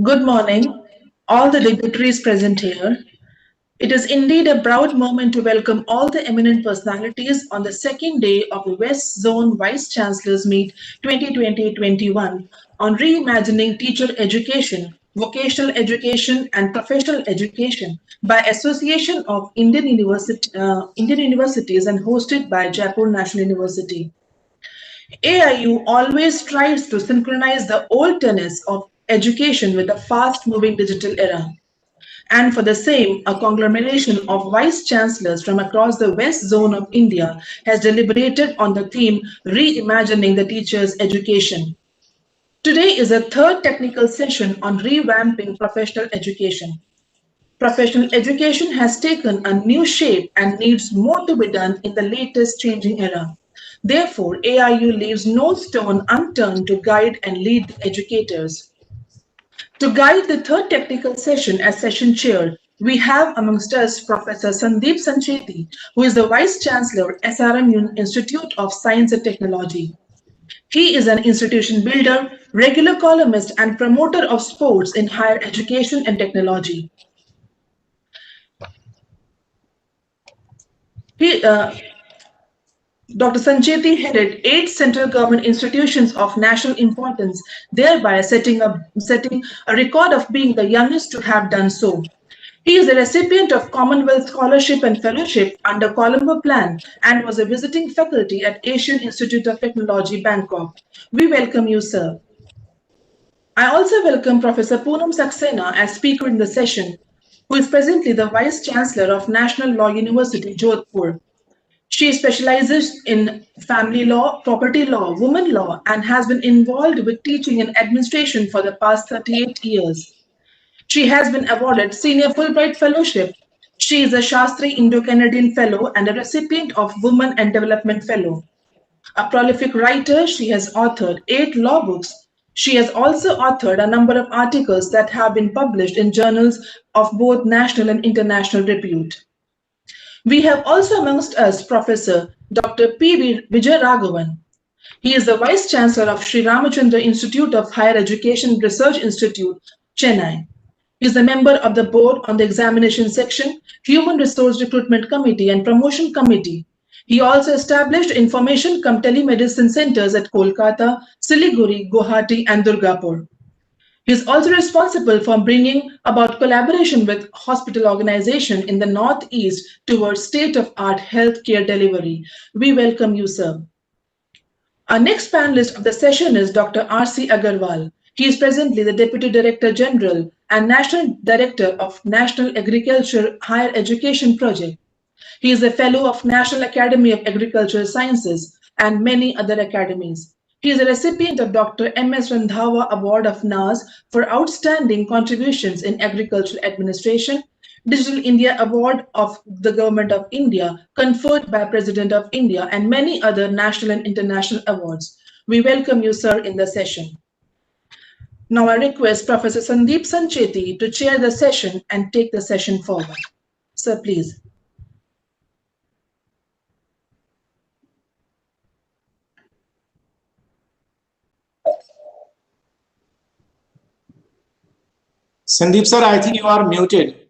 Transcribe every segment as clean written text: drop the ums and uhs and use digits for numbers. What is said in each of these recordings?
Good morning, all the dignitaries present here. It is indeed a proud moment to welcome all the eminent personalities on the second day of the West Zone Vice Chancellors Meet 2020-21 on reimagining teacher education, vocational education and professional education by Association of Indian Universities and hosted by Jaipur National University. AIU always strives to synchronize the old tenets of education with the fast-moving digital era. And for the same, a conglomeration of vice chancellors from across the west zone of India has deliberated on the theme Reimagining the Teacher's Education. Today is a third technical session on revamping professional education. Professional education has taken a new shape and needs more to be done in the latest changing era. Therefore, AIU leaves no stone unturned to guide and lead the educators. To guide the third technical session as session chair, we have amongst us Professor Sandeep Sancheti, who is the Vice Chancellor, SRM Institute of Science and Technology. He is an institution builder, regular columnist, and promoter of sports in higher education and technology. He, Dr. Sancheti headed 8 central government institutions of national importance, thereby setting a record of being the youngest to have done so. He is a recipient of Commonwealth Scholarship and Fellowship under Colombo Plan and was a visiting faculty at Asian Institute of Technology, Bangkok. We welcome you, sir. I also welcome Professor Poonam Saxena as speaker in the session, who is presently the Vice Chancellor of National Law University, Jodhpur. She specializes in family law, property law, women law, and has been involved with teaching and administration for the past 38 years. She has been awarded Senior Fulbright Fellowship. She is a Shastri Indo-Canadian Fellow and a recipient of Women and Development Fellow. A prolific writer, she has authored 8 law books. She has also authored a number of articles that have been published in journals of both national and international repute. We have also amongst us Professor Dr. P. Vijayaraghavan. He is the Vice Chancellor of Sri Ramachandra Institute of Higher Education Research Institute, Chennai. He is a member of the board on the Examination Section, Human Resource Recruitment Committee and Promotion Committee. He also established information cum telemedicine centers at Kolkata, Siliguri, Guwahati and Durgapur. He is also responsible for bringing about collaboration with hospital organization in the Northeast towards state-of-art healthcare delivery. We welcome you, sir. Our next panelist of the session is Dr. R.C. Agarwal. He is presently the Deputy Director General and National Director of National Agriculture Higher Education Project. He is a Fellow of National Academy of Agricultural Sciences and many other academies. He is a recipient of Dr. M.S. Randhawa Award of NAS for outstanding contributions in agricultural administration, Digital India Award of the Government of India, conferred by President of India, and many other national and international awards. We welcome you, sir, in the session. Now I request Professor Sandeep Sancheti to chair the session and take the session forward. Sir, please. Sandeep sir, I think you are muted.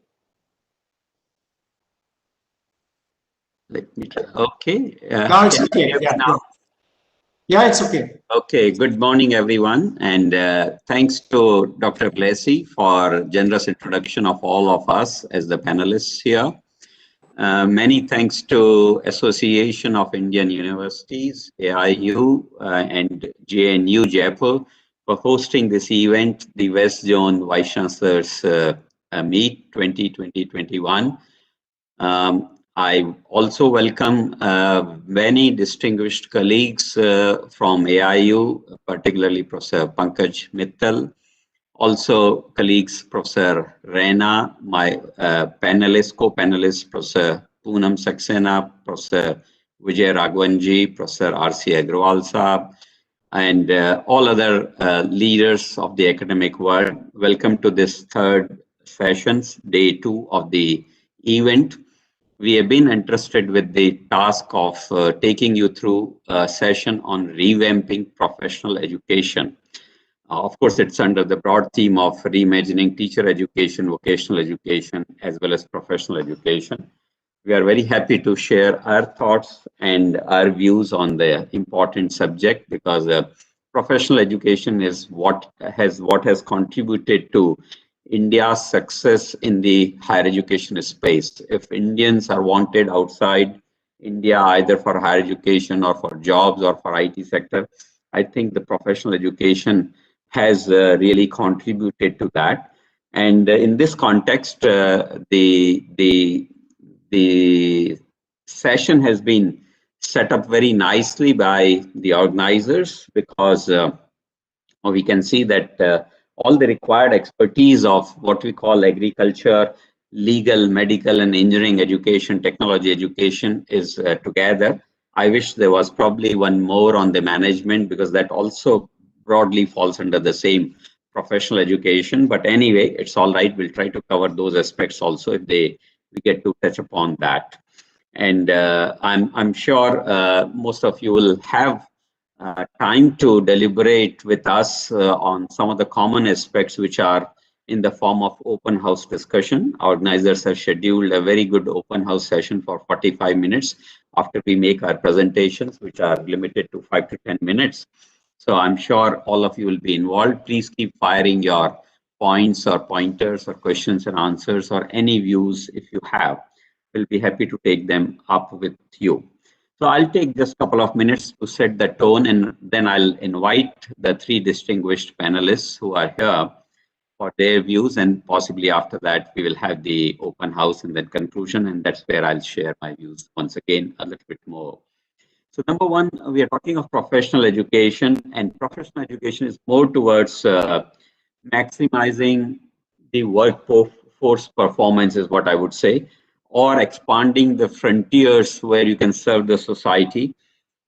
Let me try. Okay. Now it's okay. Yeah, it's okay. Okay. Good morning, everyone. And thanks to Dr. Blasi for generous introduction of all of us as the panelists here. Many thanks to Association of Indian Universities, AIU, and JNU Jaipur for hosting this event, the West Zone Vice Chancellors Meet 2020-21. I also welcome many distinguished colleagues from AIU, particularly Professor Pankaj Mittal, also colleagues Professor Raina, my co-panelist Professor Poonam Saxena, Professor Vijay Raghavanji, Professor R.C. Agarwal Saab, and all other leaders of the academic world. Welcome to this third sessions, day 2 of the event. We have been entrusted with the task of taking you through a session on revamping professional education. Of course, it's under the broad theme of reimagining teacher education, vocational education, as well as professional education. We are very happy to share our thoughts and our views on the important subject because professional education is what has contributed to India's success in the higher education space. If Indians are wanted outside India, either for higher education or for jobs or for IT sector, I think the professional education has really contributed to that. And in this context, the session has been set up very nicely by the organizers because we can see that all the required expertise of what we call agriculture, legal, medical, and engineering education, technology education is together. I wish there was probably one more on the management because that also broadly falls under the same professional education. But anyway, it's all right. We'll try to cover those aspects also if we get to touch upon that. And I'm sure most of you will have time to deliberate with us on some of the common aspects which are in the form of open house discussion. Organizers have scheduled a very good open house session for 45 minutes after we make our presentations, which are limited to 5 to 10 minutes. So I'm sure all of you will be involved. Please keep firing your points or pointers or questions and answers or any views if you have. We'll be happy to take them up with you. So I'll take just a couple of minutes to set the tone, and then I'll invite the three distinguished panelists who are here for their views, and possibly after that we will have the open house and then conclusion, and that's where I'll share my views once again a little bit more. So number one, we are talking of professional education, and professional education is more towards maximizing the workforce performance is what I would say, or expanding the frontiers where you can serve the society,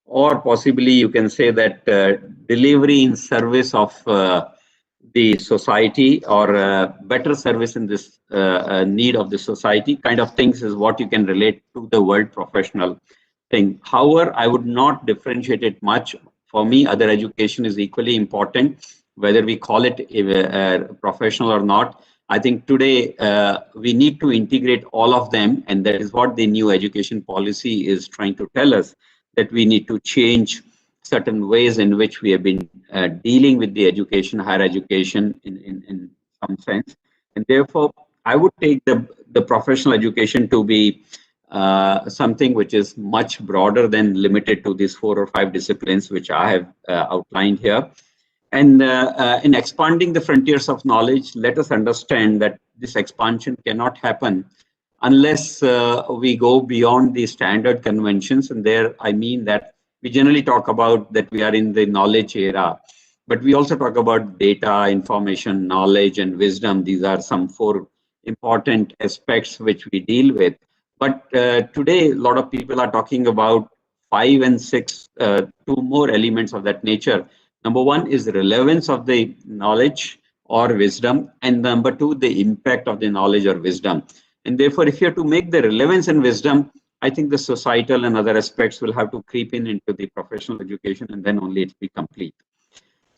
or possibly you can say that delivery in service of the society or better service in this need of the society kind of things is what you can relate to the word professional thing. However, I would not differentiate it much. For me, other education is equally important, whether we call it professional or not. I think today we need to integrate all of them, and that is what the new education policy is trying to tell us, that we need to change certain ways in which we have been dealing with the education, higher education in some sense. And therefore, I would take the professional education to be something which is much broader than limited to these 4 or 5 disciplines which I have outlined here. And in expanding the frontiers of knowledge, let us understand that this expansion cannot happen unless we go beyond the standard conventions. And there, I mean that we generally talk about that we are in the knowledge era, but we also talk about data, information, knowledge, and wisdom. These are some 4 important aspects which we deal with. But today, a lot of people are talking about 5 and 6, 2 more elements of that nature. Number 1 is the relevance of the knowledge or wisdom, and number 2, the impact of the knowledge or wisdom. And therefore, if you have to make the relevance and wisdom, I think the societal and other aspects will have to creep in into the professional education, and then only it will be complete.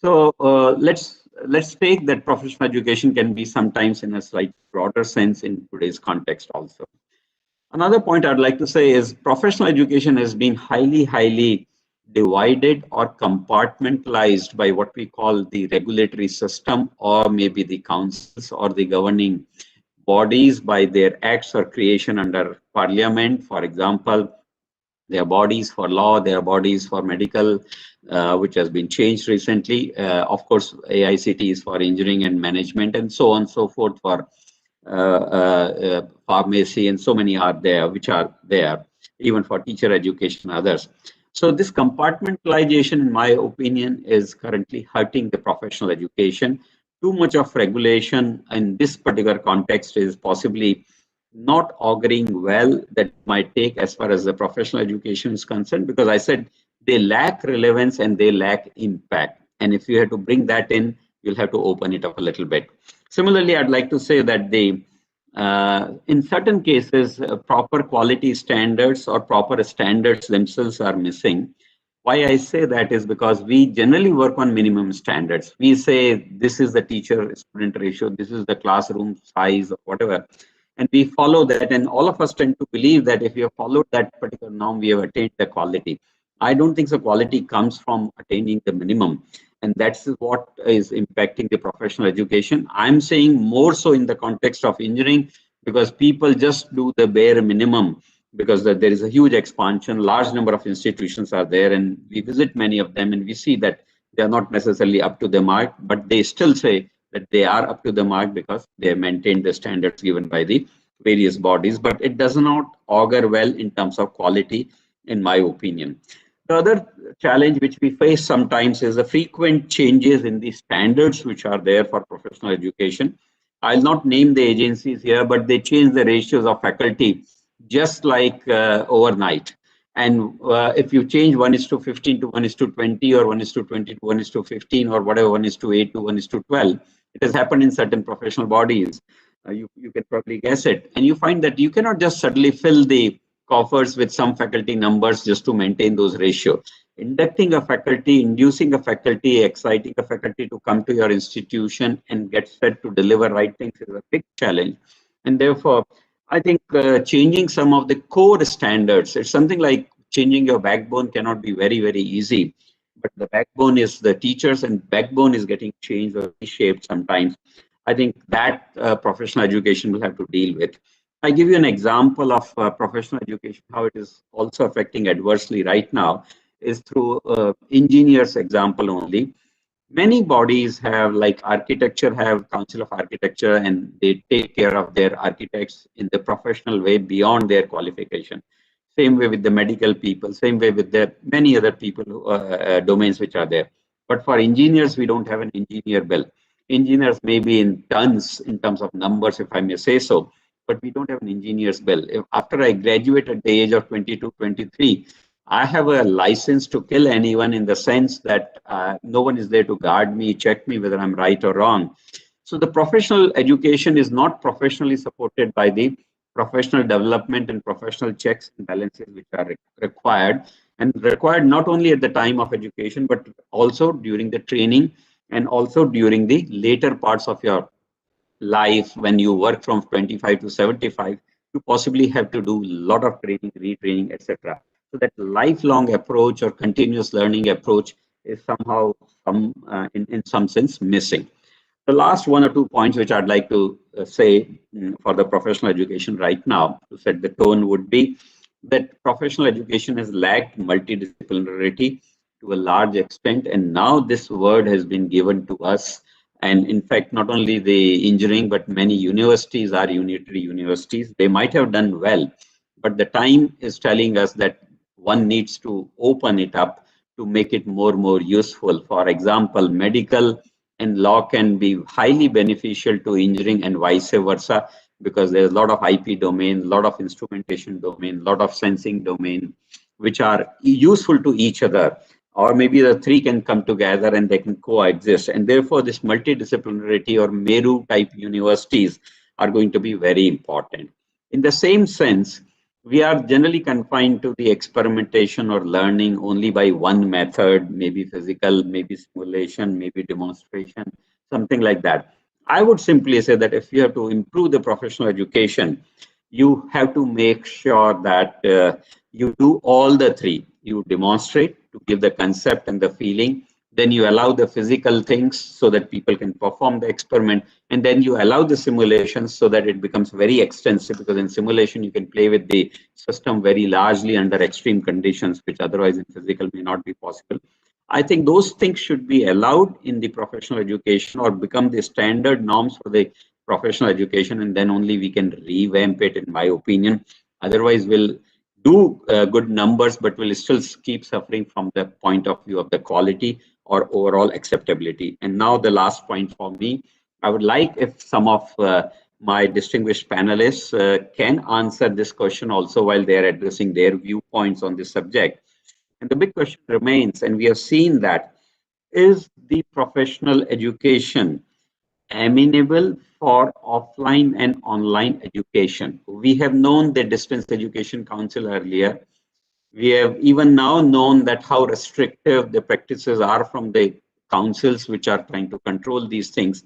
So let's take that professional education can be sometimes in a slightly broader sense in today's context also. Another point I'd like to say is professional education has been highly divided or compartmentalized by what we call the regulatory system, or maybe the councils or the governing bodies by their acts or creation under parliament. For example, there are bodies for law, there are bodies for medical, which has been changed recently. Of course, AICT is for engineering and management, and so on and so forth for pharmacy, and so many are there, which are there, even for teacher education and others. So this compartmentalization, in my opinion, is currently hurting the professional education. Too much of regulation in this particular context is possibly not auguring well that might take as far as the professional education is concerned, because I said they lack relevance and they lack impact. And if you have to bring that in, you'll have to open it up a little bit. Similarly, I'd like to say that in certain cases, proper quality standards or proper standards themselves are missing. Why I say that is because we generally work on minimum standards. We say this is the teacher-student ratio, this is the classroom size, or whatever, and we follow that. And all of us tend to believe that if we have followed that particular norm, we have attained the quality. I don't think the quality comes from attaining the minimum, and that's what is impacting the professional education. I'm saying more so in the context of engineering, because people just do the bare minimum, because there is a huge expansion, large number of institutions are there, and we visit many of them, and we see that they are not necessarily up to the mark, but they still say that they are up to the mark because they have maintained the standards given by the various bodies, but it does not augur well in terms of quality, in my opinion. The other challenge which we face sometimes is the frequent changes in the standards which are there for professional education. I'll not name the agencies here, but they change the ratios of faculty just like overnight. And if you change 1 is to 15 to 1 is to 20, or 1 is to 20 to 1 is to 15, or whatever, 1 is to 8 to 1 is to 12, it has happened in certain professional bodies. You can probably guess it. And you find that you cannot just suddenly fill the coffers with some faculty numbers just to maintain those ratios. Inducting a faculty, inducing a faculty, exciting a faculty to come to your institution and get set to deliver right things is a big challenge. And therefore, I think changing some of the core standards, it's something like changing your backbone cannot be very, very easy. But the backbone is the teachers, and backbone is getting changed or reshaped sometimes. I think that professional education will have to deal with. I give you an example of professional education, how it is also affecting adversely right now, is through engineers example only. Many bodies have, like architecture, have council of architecture, and they take care of their architects in the professional way beyond their qualification. Same way with the medical people, same way with the many other people domains which are there. But for engineers, we don't have an engineer bill. Engineers may be in tons in terms of numbers, if I may say so, but we don't have an engineer's bill. If, after I graduate at the age of 22, 23, I have a license to kill anyone, in the sense that no one is there to guard me, check me whether I'm right or wrong. So the professional education is not professionally supported by the professional development and professional checks and balances which are required, and required not only at the time of education, but also during the training, and also during the later parts of your life. When you work from 25 to 75, you possibly have to do a lot of training, retraining, etc. So that lifelong approach or continuous learning approach is somehow in some sense missing. The last one or two points which I'd like to say for the professional education right now to set the tone would be that professional education has lacked multidisciplinarity to a large extent, and now this word has been given to us. And in fact, not only the engineering, but many universities are unitary universities. They might have done well, but the time is telling us that one needs to open it up to make it more useful. For example, medical and law can be highly beneficial to engineering and vice versa, because there's a lot of IP domain, a lot of instrumentation domain, a lot of sensing domain, which are useful to each other. Or maybe the three can come together and they can coexist. And therefore, this multidisciplinarity or Meru type universities are going to be very important. In the same sense, we are generally confined to the experimentation or learning only by one method, maybe physical, maybe simulation, maybe demonstration, something like that. I would simply say that if you have to improve the professional education, you have to make sure that you do all the three. You demonstrate to give the concept and the feeling, then you allow the physical things so that people can perform the experiment, and then you allow the simulations so that it becomes very extensive, because in simulation you can play with the system very largely under extreme conditions, which otherwise in physical may not be possible. I think those things should be allowed in the professional education or become the standard norms for the professional education, and then only we can revamp it, in my opinion. Otherwise, we'll do good numbers, but we'll still keep suffering from the point of view of the quality or overall acceptability. And now the last point for me, I would like if some of my distinguished panelists can answer this question also while they're addressing their viewpoints on this subject. And the big question remains, and we have seen that, is the professional education amenable for offline and online education? We have known the Distance Education Council earlier. We have even now known that how restrictive the practices are from the councils which are trying to control these things.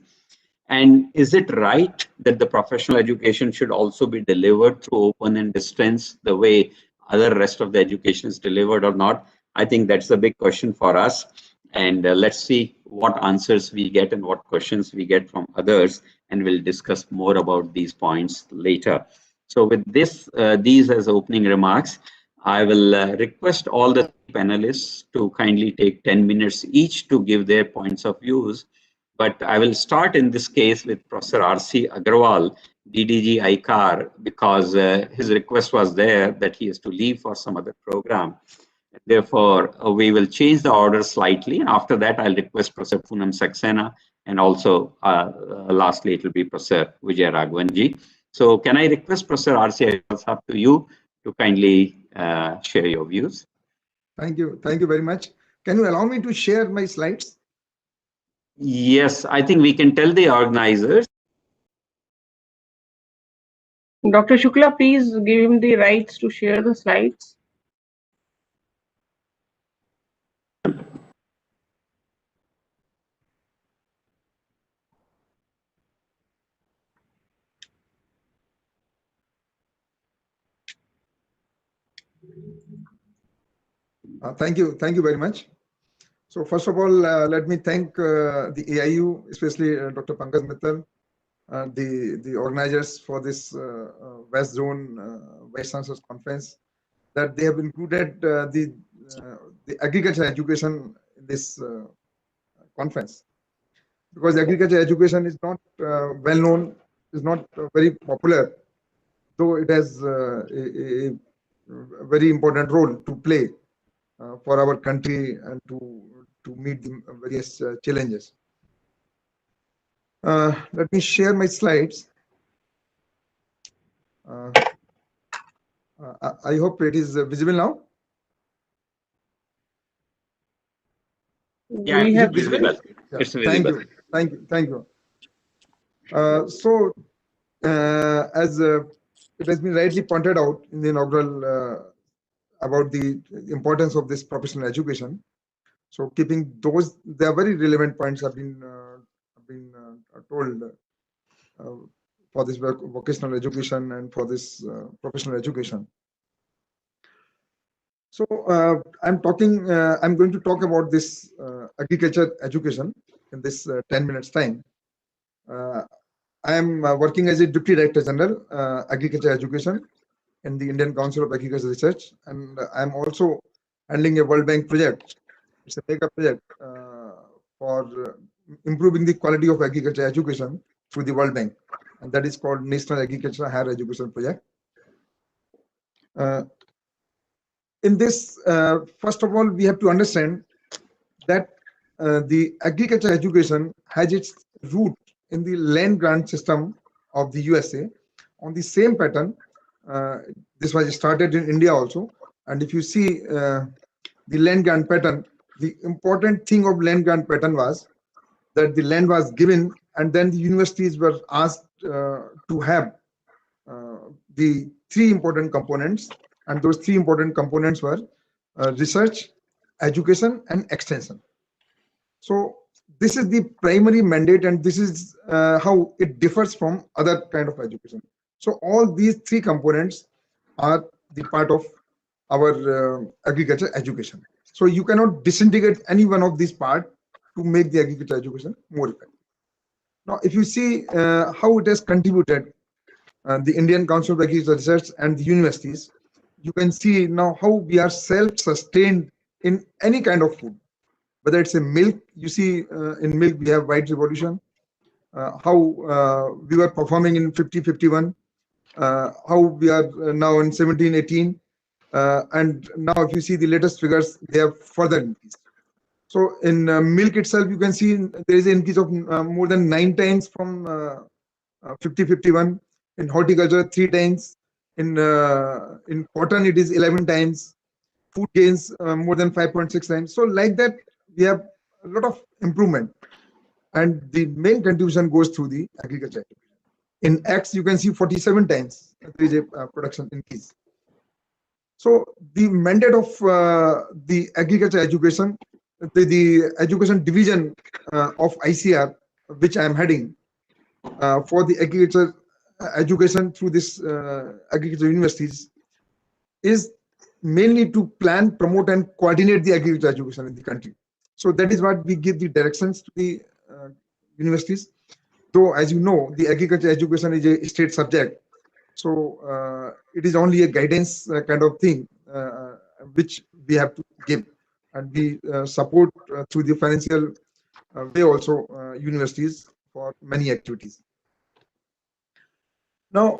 And is it right that the professional education should also be delivered through open and distance the way other rest of the education is delivered or not? I think that's the big question for us. And let's see what answers we get and what questions we get from others. And we'll discuss more about these points later. So with this, these as opening remarks, I will request all the panelists to kindly take 10 minutes each to give their points of views. But I will start in this case with Professor R.C. Agarwal, DDG ICAR, because his request was there that he has to leave for some other program. Therefore, we will change the order slightly. And after that, I'll request Professor Poonam Saxena, and also lastly, it will be Professor Vijay Raghavanji. So can I request Professor R.C. Agarwal up to you to kindly share your views? Thank you. Thank you very much. Can you allow me to share my slides? Yes, I think we can tell the organizers. Dr. Shukla, please give him the rights to share the slides. Thank you. Thank you very much. So first of all, let me thank the AIU, especially Dr. Pankaj Mittal, the organizers for this West Zone Vice Chancellors Conference, that they have included the agriculture education in this conference, because agriculture education is not well known, is not very popular, though it has a very important role to play for our country and to meet the various challenges. Let me share my slides. I hope it is visible now. Yeah, We have visible. Yeah. It's visible. Thank you. Thank you. Thank you. As it has been rightly pointed out in the inaugural about the importance of this professional education. So keeping those, there are very relevant points have been told for this vocational education and for this professional education. So I'm going to talk about this agriculture education in this 10 minutes time. I am working as a Deputy Director General, Agriculture Education in the Indian Council of Agricultural Research, and I'm also handling a World Bank project. It's a mega project for improving the quality of agriculture education through the World Bank, and that is called National Agriculture Higher Education Project. In this, first of all, we have to understand that the agriculture education has its root in the land grant system of the USA. On the same pattern, this was started in India also. And if you see the land grant pattern, the important thing of land grant pattern was that the land was given, and then the universities were asked to have the three important components, and those three important components were research, education, and extension. So this is the primary mandate, and this is how it differs from other kind of education. So all these three components are the part of our agriculture education. So you cannot disintegrate any one of these parts to make the agriculture education more effective. Now, if you see how it has contributed, the Indian Council of Agricultural Research and the universities, you can see now how we are self-sustained in any kind of food. Whether it's a milk, you see in milk we have white revolution, how we were performing in 50-51, how we are now in 17-18, and now if you see the latest figures, they have further increased. So in milk itself, you can see there is an increase of more than 9 times from 50-51. In horticulture, 3 times. In cotton, it is 11 times. Food gains more than 5.6 times. So like that, we have a lot of improvement, and the main contribution goes through the agriculture. In X, you can see 47 times there is a production increase. So the mandate of the agriculture education, the education division of ICR, which I am heading for the agriculture education through this agriculture universities, is mainly to plan, promote, and coordinate the agriculture education in the country. So that is what we give the directions to the universities. Though, as you know, the agriculture education is a state subject, so it is only a guidance kind of thing which we have to give, and we support through the financial way also universities for many activities. Now,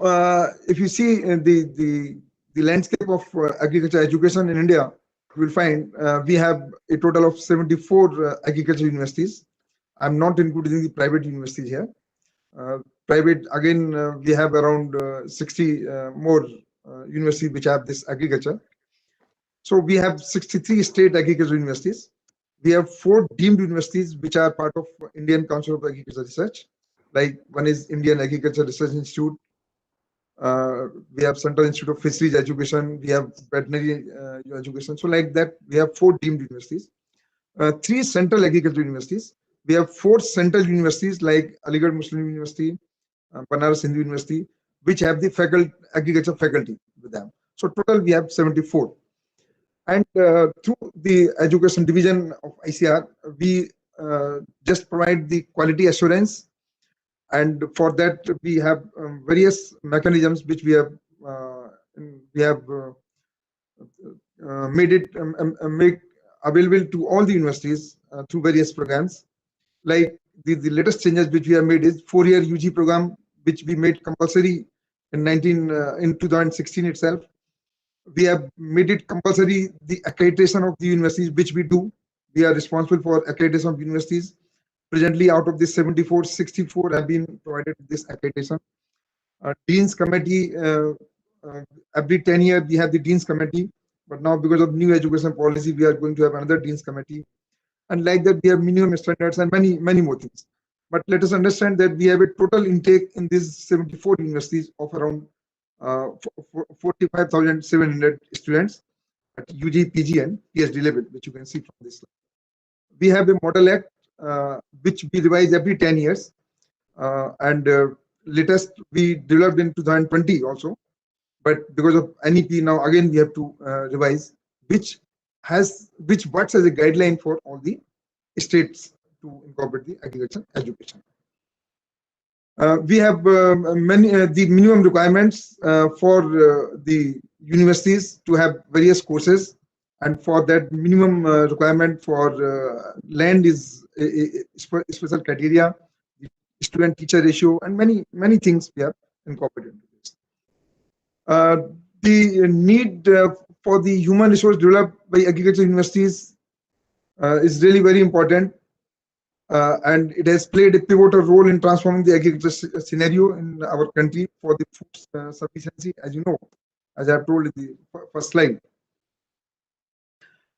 if you see the landscape of agriculture education in India, you will find we have a total of 74 agriculture universities. I'm not including the private universities here. Private, again, we have around 60 more universities which have this agriculture. So we have 63 state agriculture universities. We have 4 deemed universities which are part of Indian Council of Agriculture Research. Like one is Indian Agriculture Research Institute. We have Central Institute of Fisheries Education. We have veterinary education. So like that, we have 4 deemed universities. 3 central agriculture universities. We have 4 central universities like Aligarh Muslim University, Banaras Hindu University, which have the agriculture faculty with them. So total we have 74. And through the education division of ICR, we just provide the quality assurance, and for that we have various mechanisms which we have made it make available to all the universities through various programs. Like the latest changes which we have made is 4-year UG program, which we made compulsory in 2016 itself. We have made it compulsory the accreditation of the universities, which we do. We are responsible for accreditation of universities. Presently, out of this 74, 64 have been provided this accreditation. Dean's Committee, every 10 years we have the Dean's Committee, but now because of new education policy, we are going to have another Dean's Committee. And like that, we have minimum standards and many more things. But let us understand that we have a total intake in these 74 universities of around 45,700 students at UG, PG, and PhD level, which you can see from this slide. We have a model act which we revise every 10 years, and latest we developed in 2020 also, but because of NEP now again we have to revise, which works as a guideline for all the states to incorporate the agriculture education. We have the minimum requirements for the universities to have various courses, and for that minimum requirement for land is a special criteria, the student-teacher ratio, and many things we have incorporated into this. The need for the human resource developed by agriculture universities is really very important. And it has played a pivotal role in transforming the agriculture scenario in our country for the food sufficiency, as you know, as I have told in the first slide.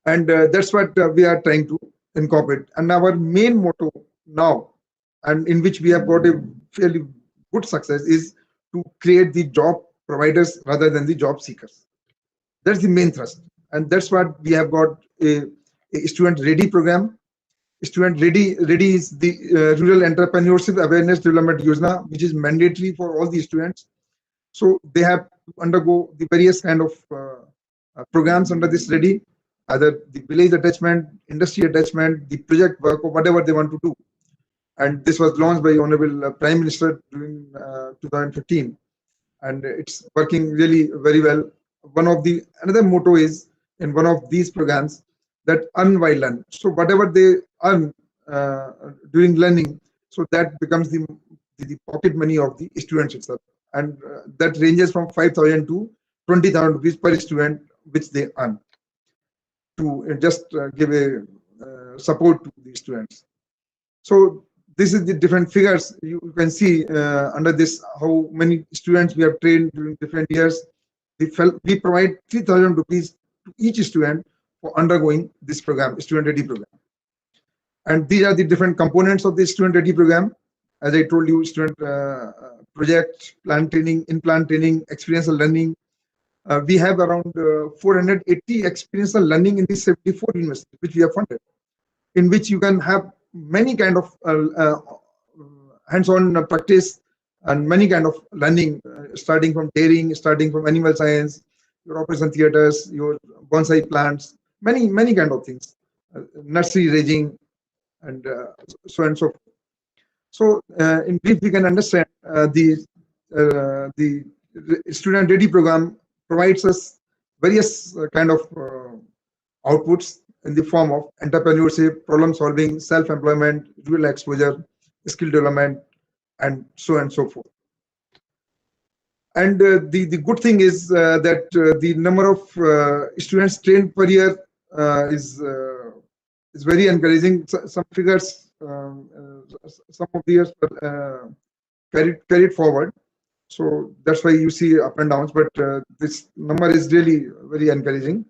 And that's what we are trying to incorporate. And our main motto now, and in which we have got a fairly good success, is to create the job providers rather than the job seekers. That's the main thrust. And that's what we have got a student ready program. Student ready is the Rural Entrepreneurship Awareness Development Yojana, which is mandatory for all the students. So they have to undergo the various kind of programs under this ready, either the village attachment, industry attachment, the project work, or whatever they want to do. And this was launched by Honorable Prime Minister during 2015, and it's working really very well. Another motto is in one of these programs that earn while learn. So whatever they earn during learning, so that becomes the pocket money of the students itself, and that ranges from 5,000 to 20,000 rupees per student, which they earn to just give a support to the students. So this is the different figures you can see under this, how many students we have trained during different years. We provide 3,000 rupees to each student for undergoing this program, student ready program. And these are the different components of the student ready program. As I told you, student project, plant training, in-plant training, experiential learning, We have around 480 experiential learning in the 74 universities which we have funded, in which you can have many kind of hands-on practice and many kind of learning, starting from dairying, starting from animal science, your operation theaters, your bonsai plants, many kind of things, nursery raising, and so and so forth. So in brief, we can understand the student ready program provides us various kind of outputs in the form of entrepreneurship, problem solving, self-employment, real exposure, skill development, and so on and so forth. And the good thing is that the number of students trained per year is very encouraging. Some figures, some of the years carried forward. So that's why you see up and downs, but this number is really very encouraging.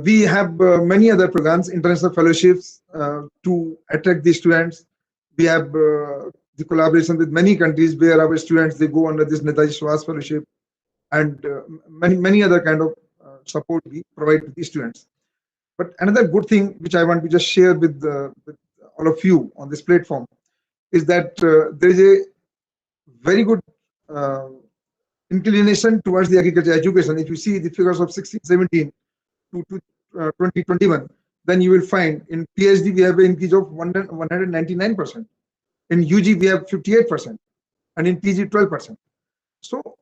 We have many other programs, international fellowships to attract the students. We have the collaboration with many countries where our students, they go under this Netaji Swas fellowship, and many other kind of support we provide to the students. But another good thing which I want to just share with all of you on this platform is that there is a very good inclination towards the agriculture education. If you see the figures of 16-17 to 2021, then you will find in PhD we have an increase of 199%. In UG we have 58%, and in PG 12%. So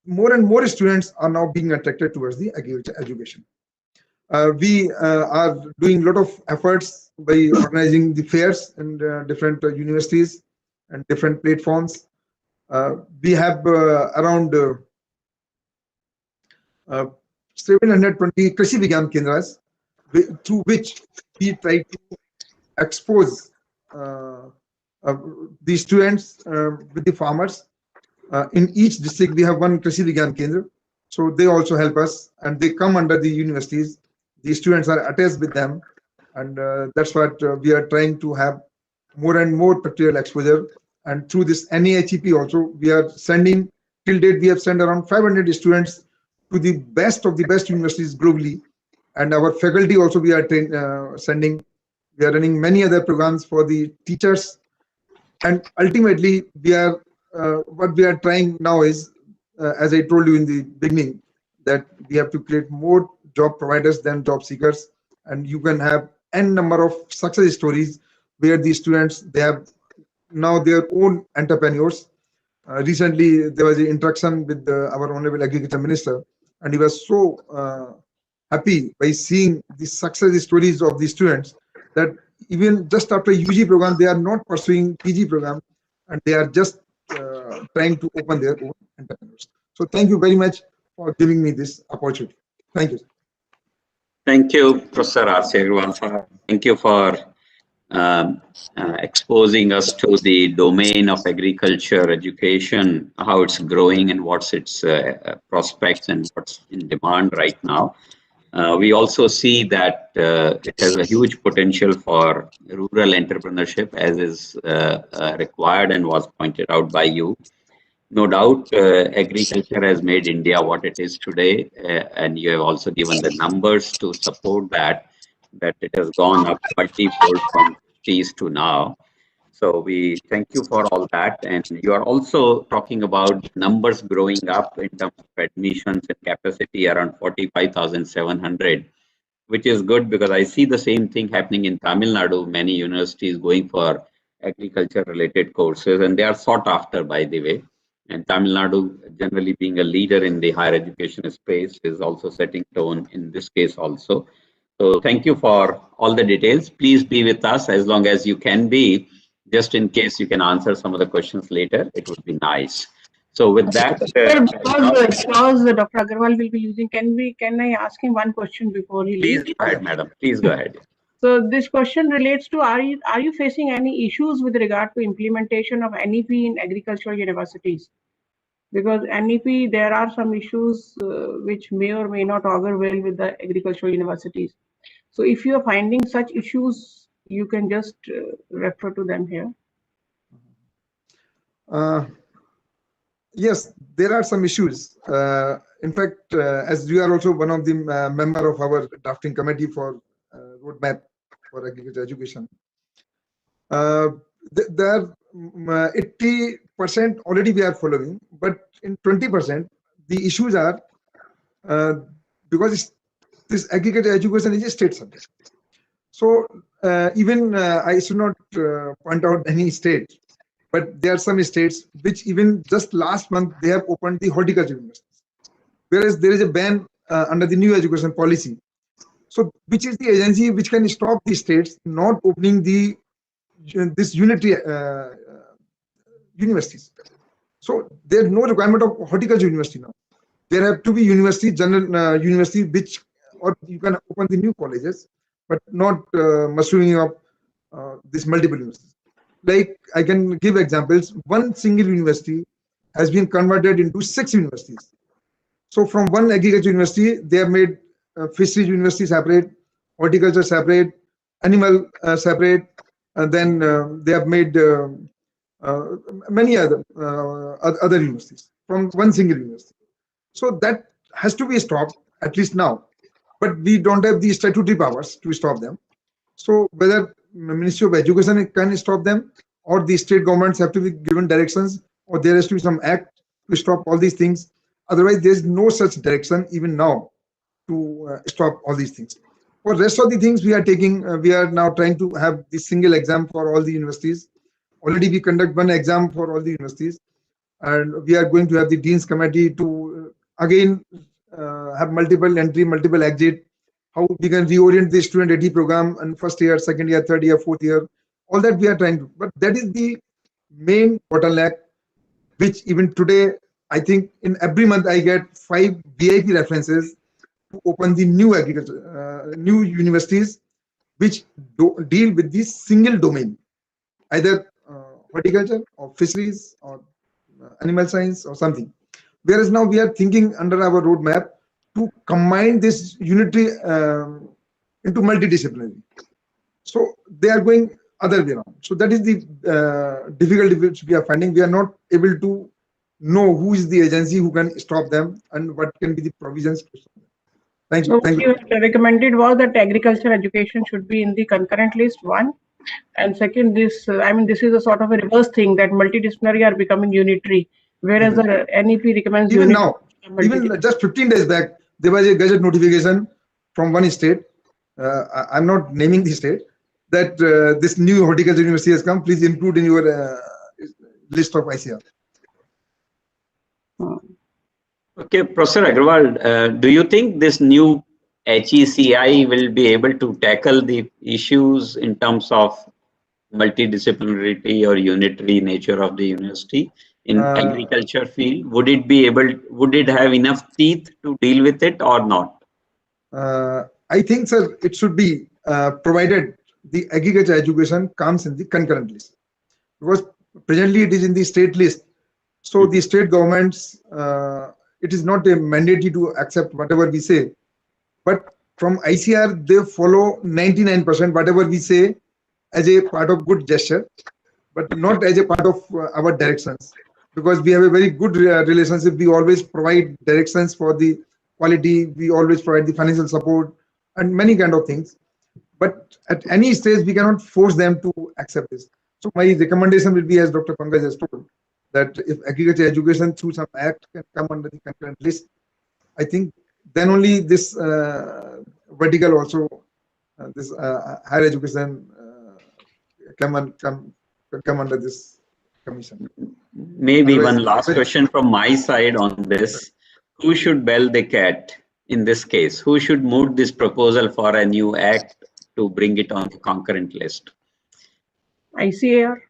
more and more students are now being attracted towards the agriculture education. We are doing a lot of efforts by organizing the fairs in different universities and different platforms. We have around 720 Krishi Vigyan Kendras, through which we try to expose the students with the farmers. In each district, we have one Krishi Vigyan Kendra. So they also help us, and they come under the universities. The students are attached with them, and that's what we are trying to have more and more practical exposure. And through this NAHEP also, we are sending, till date, we have sent around 500 students to the best of the best universities globally. And our faculty also we are sending. We are running many other programs for the teachers. And ultimately, we are what we are trying now is, as I told you in the beginning, that we have to create more job providers than job seekers. And you can have n number of success stories where the students, they have now their own entrepreneurs. Recently, there was an interaction with our Honorable Agriculture Minister, and he was so happy by seeing the success stories of the students that even just after UG program, they are not pursuing PG program, and they are just trying to open their own entrepreneurs. So thank you very much for giving me this opportunity. Thank you. Thank you, Professor R.C. Agrawal. Thank you for exposing us to the domain of agriculture education, how it's growing and what's its prospects and what's in demand right now. We also see that it has a huge potential for rural entrepreneurship, as is required and was pointed out by you. No doubt, agriculture has made India what it is today, and you have also given the numbers to support that it has gone up multifold from 50s to now. So we thank you for all that. And you are also talking about numbers growing up in terms of admissions and capacity around 45,700, which is good because I see the same thing happening in Tamil Nadu, many universities going for agriculture related courses, and they are sought after, by the way. And Tamil Nadu, generally being a leader in the higher education space, is also setting tone in this case also. So thank you for all the details. Please be with us as long as you can be, just in case you can answer some of the questions later. It would be nice. So with that, because Dr. Agrawal will be using, can I ask him one question before he leaves? please go ahead, madam. Please go ahead. So this question relates to, are you facing any issues with regard to implementation of NEP in agricultural universities? Because NEP, there are some issues which may or may not augur well with the agricultural universities. So if you are finding such issues, you can just refer to them here. Yes, there are some issues. In fact, as you are also one of the member of our drafting committee for roadmap for agriculture education, there 80% already we are following, but in 20% the issues are because this agriculture education is a state subject. So even I should not point out any state, but there are some states which even just last month they have opened the horticulture universities, whereas there is a ban under the new education policy. So which is the agency which can stop the states not opening this unitary universities? So there's no requirement of horticulture university now. There have to be university, general university, which, or you can open the new colleges, but not mushrooming up this multiple universities. Like I can give examples. One single university has been converted into 6 universities. So from one agriculture university, they have made fisheries university separate, horticulture separate, animal separate, and then they have made many other universities from one single university. So that has to be stopped at least now, but we don't have the statutory powers to stop them. So whether Ministry of Education can stop them, or the state governments have to be given directions, or there has to be some act to stop all these things. Otherwise, there is no such direction even now to stop all these things. For rest of the things we are taking, we are now trying to have the single exam for all the universities. Already we conduct one exam for all the universities, and we are going to have the Dean's Committee to again have multiple entry, multiple exit, how we can reorient the student AD program and first year, second year, third year, fourth year, all that we are trying to. But that is the main bottleneck, which even today, I think in every month I get 5 VIP references to open the new agriculture, new universities, which deal with this single domain, either horticulture or fisheries or animal science or something. Whereas now we are thinking under our roadmap to combine this unitary into multidisciplinary. So they are going other way around. So that is the difficulty which we are finding. We are not able to know who is the agency who can stop them and what can be the provisions to stop them. Thank you. So Thank what you. you recommended was that agriculture education should be in the concurrent list, one. And second, this, I mean, this is a sort of a reverse thing that multidisciplinary are becoming unitary, whereas the NEP recommends Even unitary. now, even just 15 days back, there was a gazette notification from one state. I'm not naming the state, that this new horticulture university has come. Please include in your list of ICR. Okay, Professor Agarwal, do you think this new HECI will be able to tackle the issues in terms of multidisciplinarity or unitary nature of the university in agriculture field? Would it have enough teeth to deal with it or not? I think, sir, it should be provided the agriculture education comes in the concurrent list, because presently it is in the state list. So the state governments, it is not a mandatory to accept whatever we say, but from ICR they follow 99% whatever we say as a part of good gesture, but not as a part of our directions, because we have a very good relationship. We always provide directions for the quality, we always provide the financial support and many kind of things, but at any stage we cannot force them to accept this. So my recommendation will be, as Dr. Pankaj has told, that if agriculture education through some act can come under the concurrent list, I think then only this vertical also, this higher education come under this commission. Maybe one last question from my side on this. Who should bell the cat in this case? Who should move this proposal for a new act to bring it on the concurrent list? ICAR?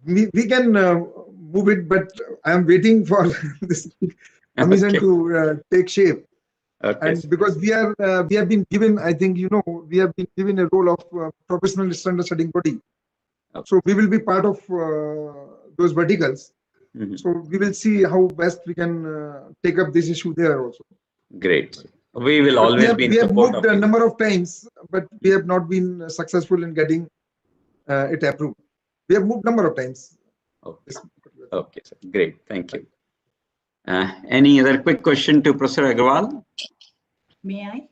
We can move it, but I am waiting for this commission to take shape. Okay. And because we have been given, I think we have been given a role of professional standard setting body. Okay. So we will be part of those verticals. So we will see how best we can take up this issue there also. Great. We will always be in support. We have moved a number of times, but we have not been successful in getting it approved. We have moved number of times. Okay. Okay, sir. Great. Thank you. Any other quick question to Professor Agarwal? May I?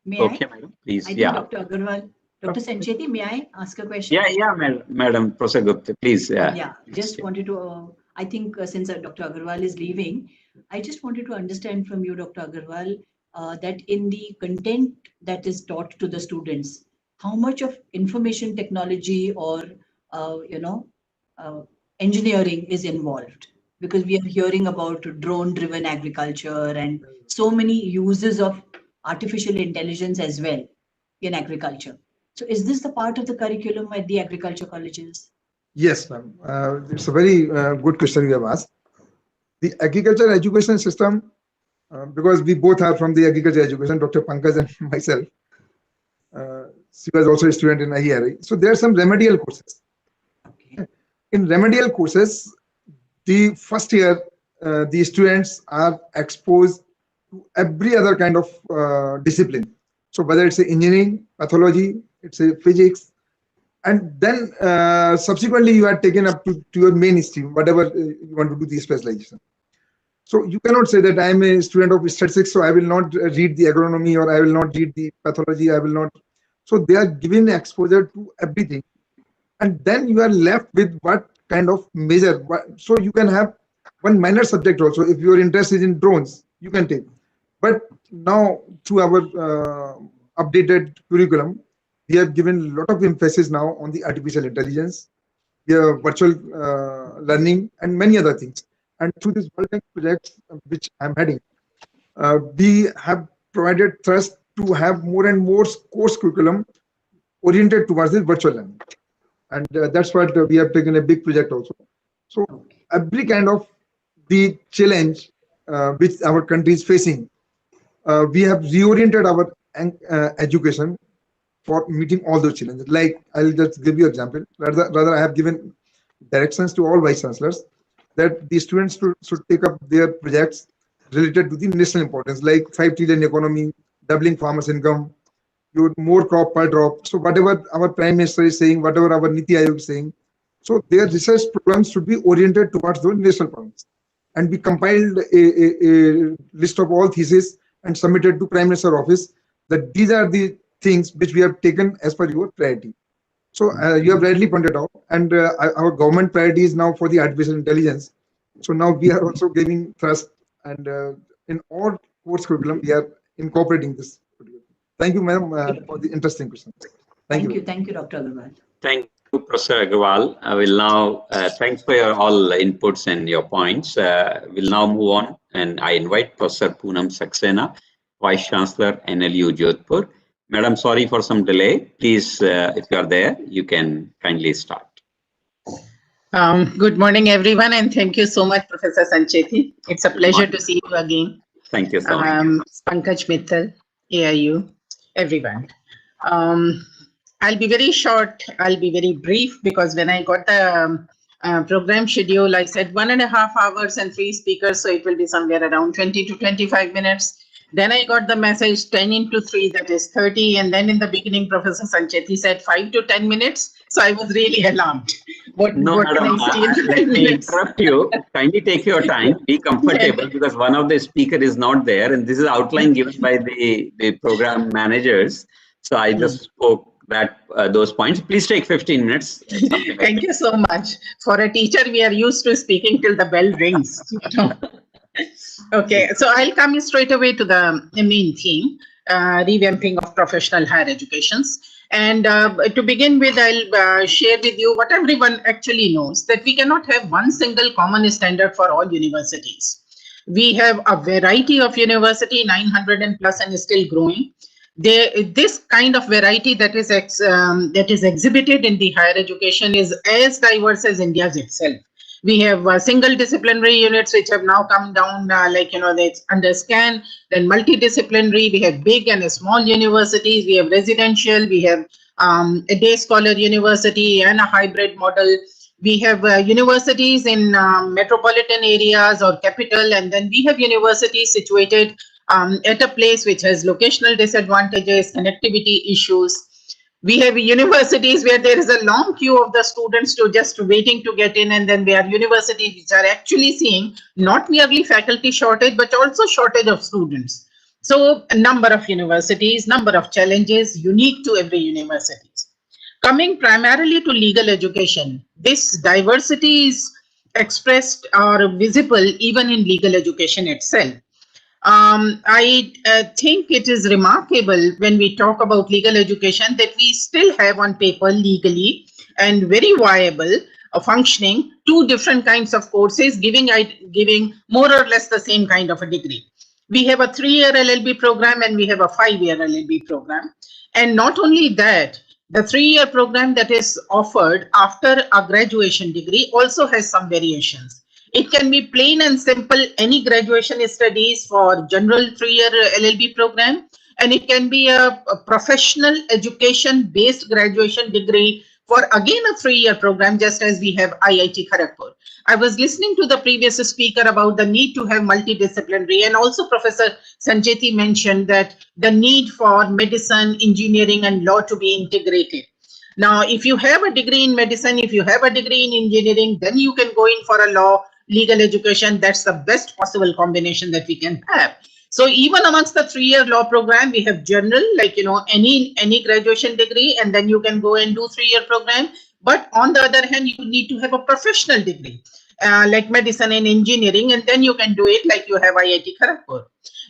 May Okay, I? madam, please. I think Yeah. Dr. Agarwal, Dr. Sancheti, may I ask a question? Yeah, madam, Professor Gupta, please. Yeah, just wanted to, I think since Dr. Agarwal is leaving, I just wanted to understand from you, Dr. Agarwal, that in the content that is taught to the students, how much of information technology or, engineering is involved? Because we are hearing about drone-driven agriculture and so many uses of artificial intelligence as well in agriculture. So is this the part of the curriculum at the agriculture colleges? Yes, ma'am. It's a very good question you have asked. The agriculture education system, because we both are from the agriculture education, Dr. Pankaj and myself. She was also a student in IERI. So there are some remedial courses. Okay. In remedial courses, the first year, the students are exposed to every other kind of discipline. So whether it's engineering, pathology, it's a physics, and then subsequently you are taken up to your main stream, whatever you want to do the specialization. So you cannot say that I am a student of statistics, so I will not read the agronomy or I will not read the pathology, I will not. So they are given exposure to everything. And then you are left with what kind of major. So you can have one minor subject also. If you are interested in drones, you can take. But now through our updated curriculum, we have given a lot of emphasis now on the artificial intelligence, the virtual learning, and many other things. And through this World Bank project, which I'm heading, we have provided thrust to have more and more course curriculum oriented towards this virtual learning. And that's what we have taken a big project also. So every kind of the challenge which our country is facing, we have reoriented our education for meeting all those challenges. Like, I'll just give you an example. Rather, I have given directions to all vice chancellors that the students should take up their projects related to the national importance, like 5 trillion economy, doubling farmers' income, your more crop per drop. So whatever our Prime Minister is saying, whatever our Niti Aayog is saying, so their research programs should be oriented towards those national problems. And we compiled a list of all theses and submitted to Prime Minister office that these are the things which we have taken as per your priority. So you have rightly pointed out, and our government priority is now for the artificial intelligence. So now we are also giving thrust, and in all course curriculum we are incorporating this. Thank you, ma'am, for the interesting question. Thank you, Dr. Agarwal. Thank you, Professor Agarwal. I will now, thanks for your all inputs and your points. We'll now move on, and I invite Professor Poonam Saxena, Vice Chancellor, NLU Jodhpur. Madam, sorry for some delay. Please, if you are there, you can kindly start. Good morning, everyone, and thank you so much, Professor Sancheti. It's a pleasure to see you again. Thank you so much. Pankaj Mittal, AIU, everyone. I'll be very short, I'll be very brief, because when I got the program schedule, I said 1.5 hours and 3 speakers, so it will be somewhere around 20 to 25 minutes. Then I got the message 10 into 3, that is 30. And then in the beginning, Professor Sancheti said 5 to 10 minutes. So I was really alarmed. No, madam, let me interrupt you. Kindly take your time, be comfortable, because one of the speaker is not there. And this is outline given by the program managers. So I just spoke that those points. Please take 15 minutes. Thank you so much. For a teacher, we are used to speaking till the bell rings. Okay, so I'll come straight away to the main theme, revamping of professional higher educations. And to begin with, I'll share with you what everyone actually knows, that we cannot have one single common standard for all universities. We have a variety of university, 900 and plus, and still growing. This kind of variety that is exhibited in the higher education is as diverse as India's itself. We have single disciplinary units which have now come down, that's under scan, then multidisciplinary, we have big and small universities, we have residential, we have a day scholar university and a hybrid model. We have universities in metropolitan areas or capital, and then we have universities situated at a place which has locational disadvantages, connectivity issues. We have universities where there is a long queue of the students to just waiting to get in, and then there are universities which are actually seeing not merely faculty shortage, but also shortage of students. So a number of universities, number of challenges unique to every university. Coming primarily to legal education, this diversity is expressed or visible even in legal education itself. I think it is remarkable when we talk about legal education that we still have on paper legally and very viable, functioning, two different kinds of courses giving more or less the same kind of a degree. We have a 3-year LLB program and we have a 5-year LLB program. And not only that, the 3-year program that is offered after a graduation degree also has some variations. It can be plain and simple, any graduation studies for general 3-year LLB program, and it can be a professional education-based graduation degree for again a 3-year program, just as we have IIT Kharagpur. I was listening to the previous speaker about the need to have multidisciplinary, and also Professor Sancheti mentioned that the need for medicine, engineering, and law to be integrated. Now, if you have a degree in medicine, if you have a degree in engineering, then you can go in for a law, legal education. That's the best possible combination that we can have. So even amongst the 3-year law program, we have general, like, any graduation degree, and then you can go and do 3-year program. But on the other hand, you need to have a professional degree, like medicine and engineering, and then you can do it like you have IIT Kharagpur.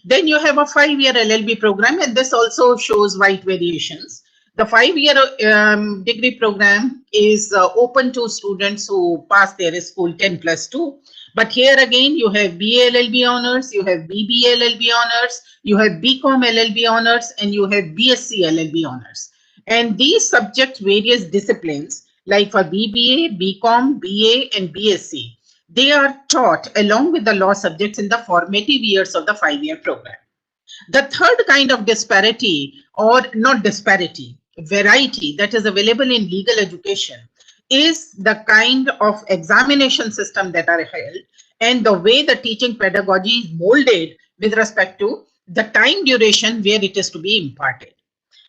Then you have a 5-year LLB program, and this also shows wide variations. The 5-year degree program is open to students who pass their school 10+2. But here again, you have BA LLB honors, you have BBA LLB honors, you have BCom LLB honors, and you have BSc LLB honors. And these subject various disciplines, like for BBA, BCom, BA, and BSc, they are taught along with the law subjects in the formative years of the 5-year program. The third kind of disparity, or not disparity, variety that is available in legal education is the kind of examination system that are held and the way the teaching pedagogy is molded with respect to the time duration where it is to be imparted.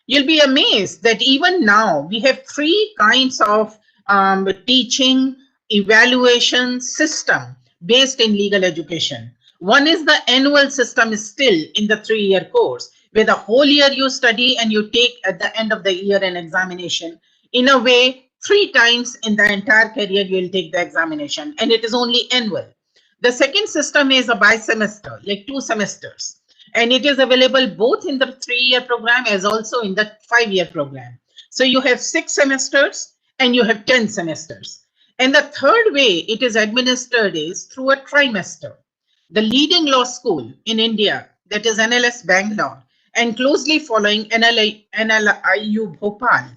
You'll be amazed that even now we have 3 kinds of teaching evaluation system based in legal education. One is the annual system is still in the 3-year course, where the whole year you study and you take at the end of the year an examination. In a way, 3 times in the entire career you will take the examination, and it is only annual. The second system is a bi-semester, like 2 semesters, and it is available both in the 3-year program as also in the 5-year program. So you have 6 semesters and you have 10 semesters. And the third way it is administered is through a trimester. The leading law school in India, that is NLS Bangalore, and closely following NLIU Bhopal,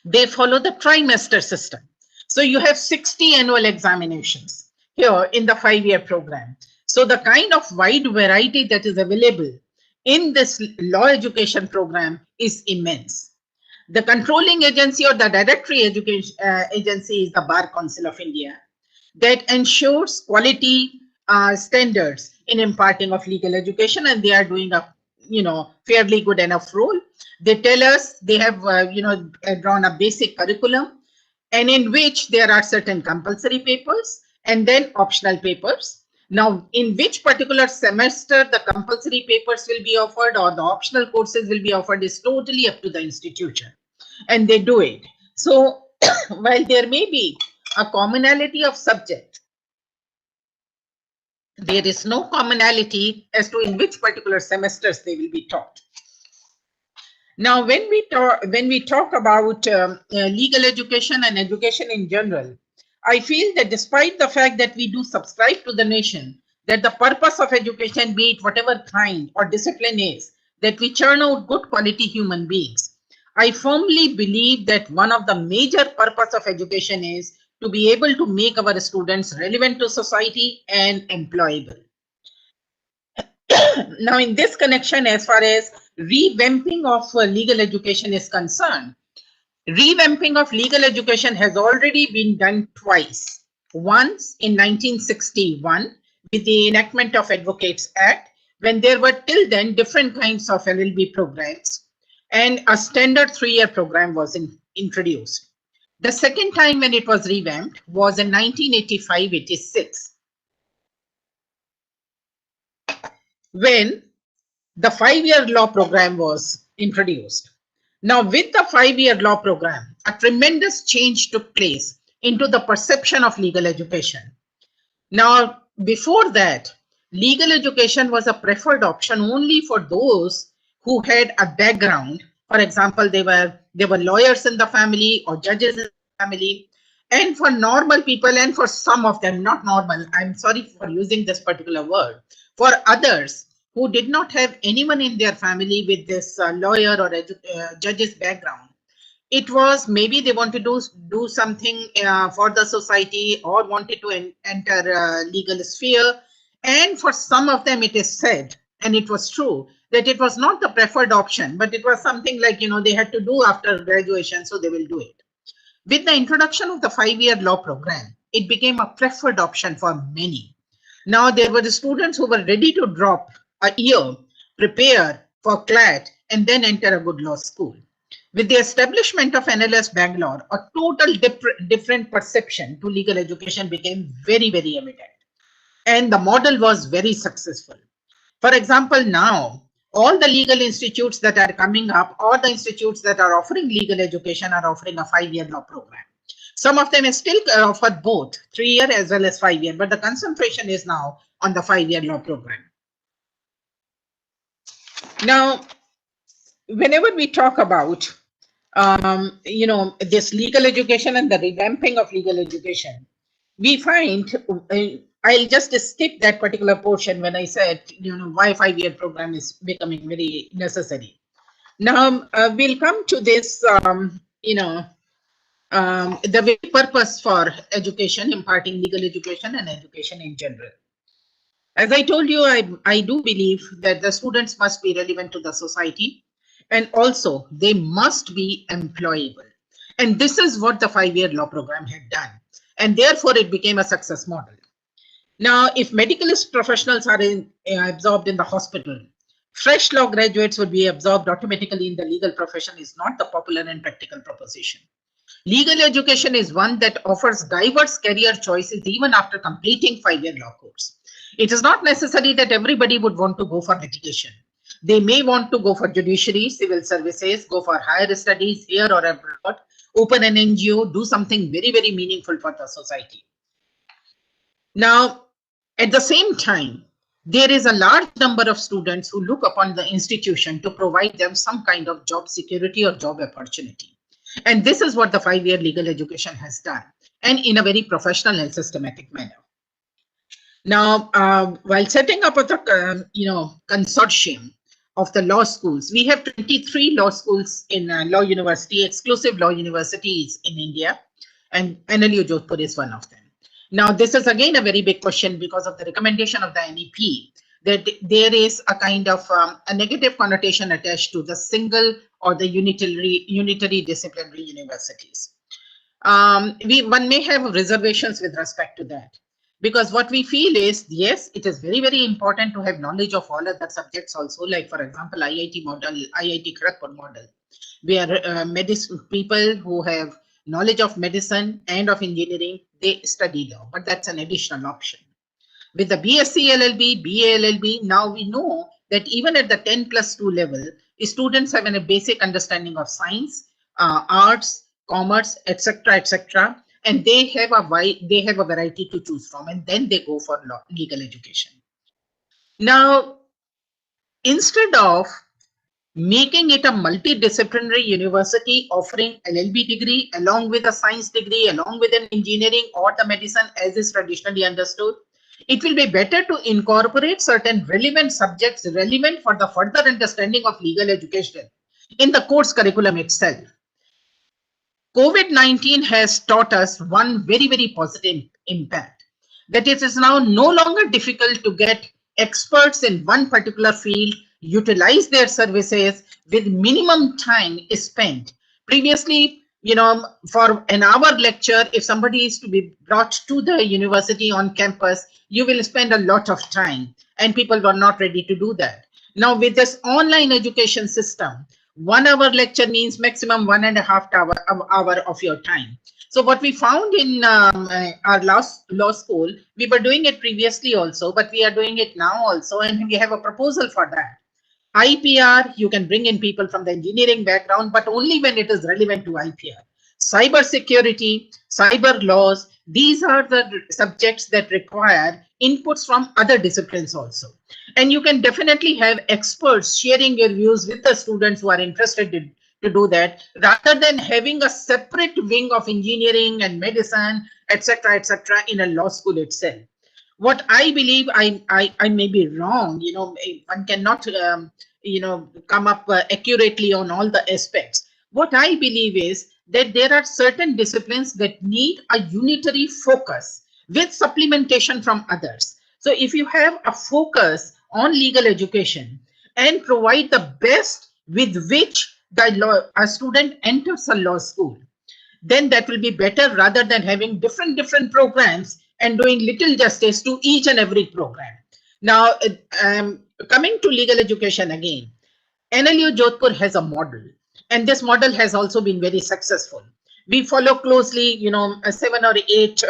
they follow the trimester system. So you have 60 annual examinations here in the 5-year program. So the kind of wide variety that is available in this law education program is immense. The controlling agency or the directory education agency is the Bar Council of India, that ensures quality standards in imparting of legal education, and they are doing a fairly good enough role. They tell us they have drawn a basic curriculum, and in which there are certain compulsory papers and then optional papers. Now, in which particular semester the compulsory papers will be offered or the optional courses will be offered is totally up to the institution, and they do it. So while there may be a commonality of subject, there is no commonality as to in which particular semesters they will be taught. Now, when we talk about legal education and education in general, I feel that despite the fact that we do subscribe to the nation, that the purpose of education, be it whatever kind or discipline is, that we churn out good quality human beings, I firmly believe that one of the major purpose of education is to be able to make our students relevant to society and employable. Now, in this connection, as far as revamping of legal education is concerned, revamping of legal education has already been done twice. Once in 1961 with the enactment of Advocates Act, when there were till then different kinds of LLB programs. and a standard 3-year program was introduced. The second time when it was revamped was in 1985-86, when the 5-year law program was introduced. Now, with the 5-year law program, a tremendous change took place into the perception of legal education. Now, before that, legal education was a preferred option only for those who had a background. For example, they were lawyers in the family or judges in the family. And for normal people, and for some of them, not normal, I'm sorry for using this particular word, for others who did not have anyone in their family with this lawyer or judge's background, it was maybe they want to do something for the society or wanted to enter legal sphere. And for some of them, it is said, and it was true, that it was not the preferred option, but it was something like, they had to do after graduation, so they will do it. With the introduction of the 5-year law program, it became a preferred option for many. Now there were the students who were ready to drop a year, prepare for CLAT, and then enter a good law school. With the establishment of NLS Bangalore, a total different perception to legal education became very, very evident. And the model was very successful. For example, now, all the legal institutes that are coming up, or the institutes that are offering legal education are offering a 5-year law program. Some of them still offer both 3-year as well as 5-year, but the concentration is now on the 5-year law program. Now, whenever we talk about this legal education and the revamping of legal education, we find, I'll just skip that particular portion when I said, why 5-year program is becoming very necessary. Now, we'll come to this, the very purpose for education, imparting legal education and education in general. As I told you, I do believe that the students must be relevant to the society, and also they must be employable. And this is what the 5-year law program had done. And therefore, it became a success model. Now, if medicalist professionals are absorbed in the hospital, fresh law graduates would be absorbed automatically in the legal profession is not the popular and practical proposition. Legal education is one that offers diverse career choices even after completing 5-year law course. It is not necessary that everybody would want to go for litigation. They may want to go for judiciary, civil services, go for higher studies here or abroad, open an NGO, do something very, very meaningful for the society. Now, at the same time, there is a large number of students who look upon the institution to provide them some kind of job security or job opportunity. And this is what the 5-year legal education has done, and in a very professional and systematic manner. Now, while setting up the consortium of the law schools, we have 23 law schools in law university, exclusive law universities in India, and NLU Jodhpur is one of them. Now, this is again a very big question because of the recommendation of the NEP, that there is a kind of a negative connotation attached to the single or the unitary disciplinary universities. One may have reservations with respect to that, because what we feel is, yes, it is very, very important to have knowledge of all other subjects also, like for example, IIT model, IIT Kharagpur model, where people who have knowledge of medicine and of engineering, they study law, but that's an additional option. With the BSc LLB, BA LLB, now we know that even at the 10+2 level, students have a basic understanding of science, arts, commerce, etc., etc., and they have a variety to choose from, and then they go for legal education. Now, instead of making it a multidisciplinary university offering LLB degree along with a science degree, along with an engineering or the medicine as is traditionally understood, it will be better to incorporate certain relevant subjects relevant for the further understanding of legal education in the course curriculum itself. COVID-19 has taught us one very, very positive impact, that it is now no longer difficult to get experts in one particular field, utilize their services with minimum time spent. Previously, for an hour lecture, if somebody is to be brought to the university on campus, you will spend a lot of time, and people were not ready to do that. Now, with this online education system, 1 hour lecture means maximum 1.5 hour of your time. So what we found in our law school, we were doing it previously also, but we are doing it now also, and we have a proposal for that. IPR, you can bring in people from the engineering background, but only when it is relevant to IPR. Cyber security, cyber laws, these are the subjects that require inputs from other disciplines also. And you can definitely have experts sharing your views with the students who are interested to do that, rather than having a separate wing of engineering and medicine, etc., in a law school itself. What I believe, I may be wrong, one cannot come up accurately on all the aspects. What I believe is that there are certain disciplines that need a unitary focus with supplementation from others. So if you have a focus on legal education and provide the best with which a student enters a law school, then that will be better, rather than having different programs and doing little justice to each and every program. Now, coming to legal education again, NLU Jodhpur has a model, and this model has also been very successful. We follow closely, 7 or 8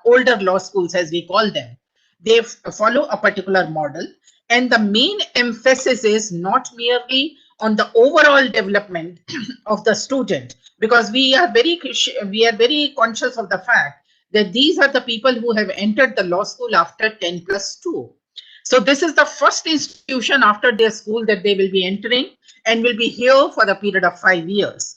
older law schools, as we call them. They follow a particular model, and the main emphasis is not merely on the overall development of the student, because we are very conscious of the fact that these are the people who have entered the law school after 10+2. So this is the first institution after their school that they will be entering, and will be here for a period of 5 years.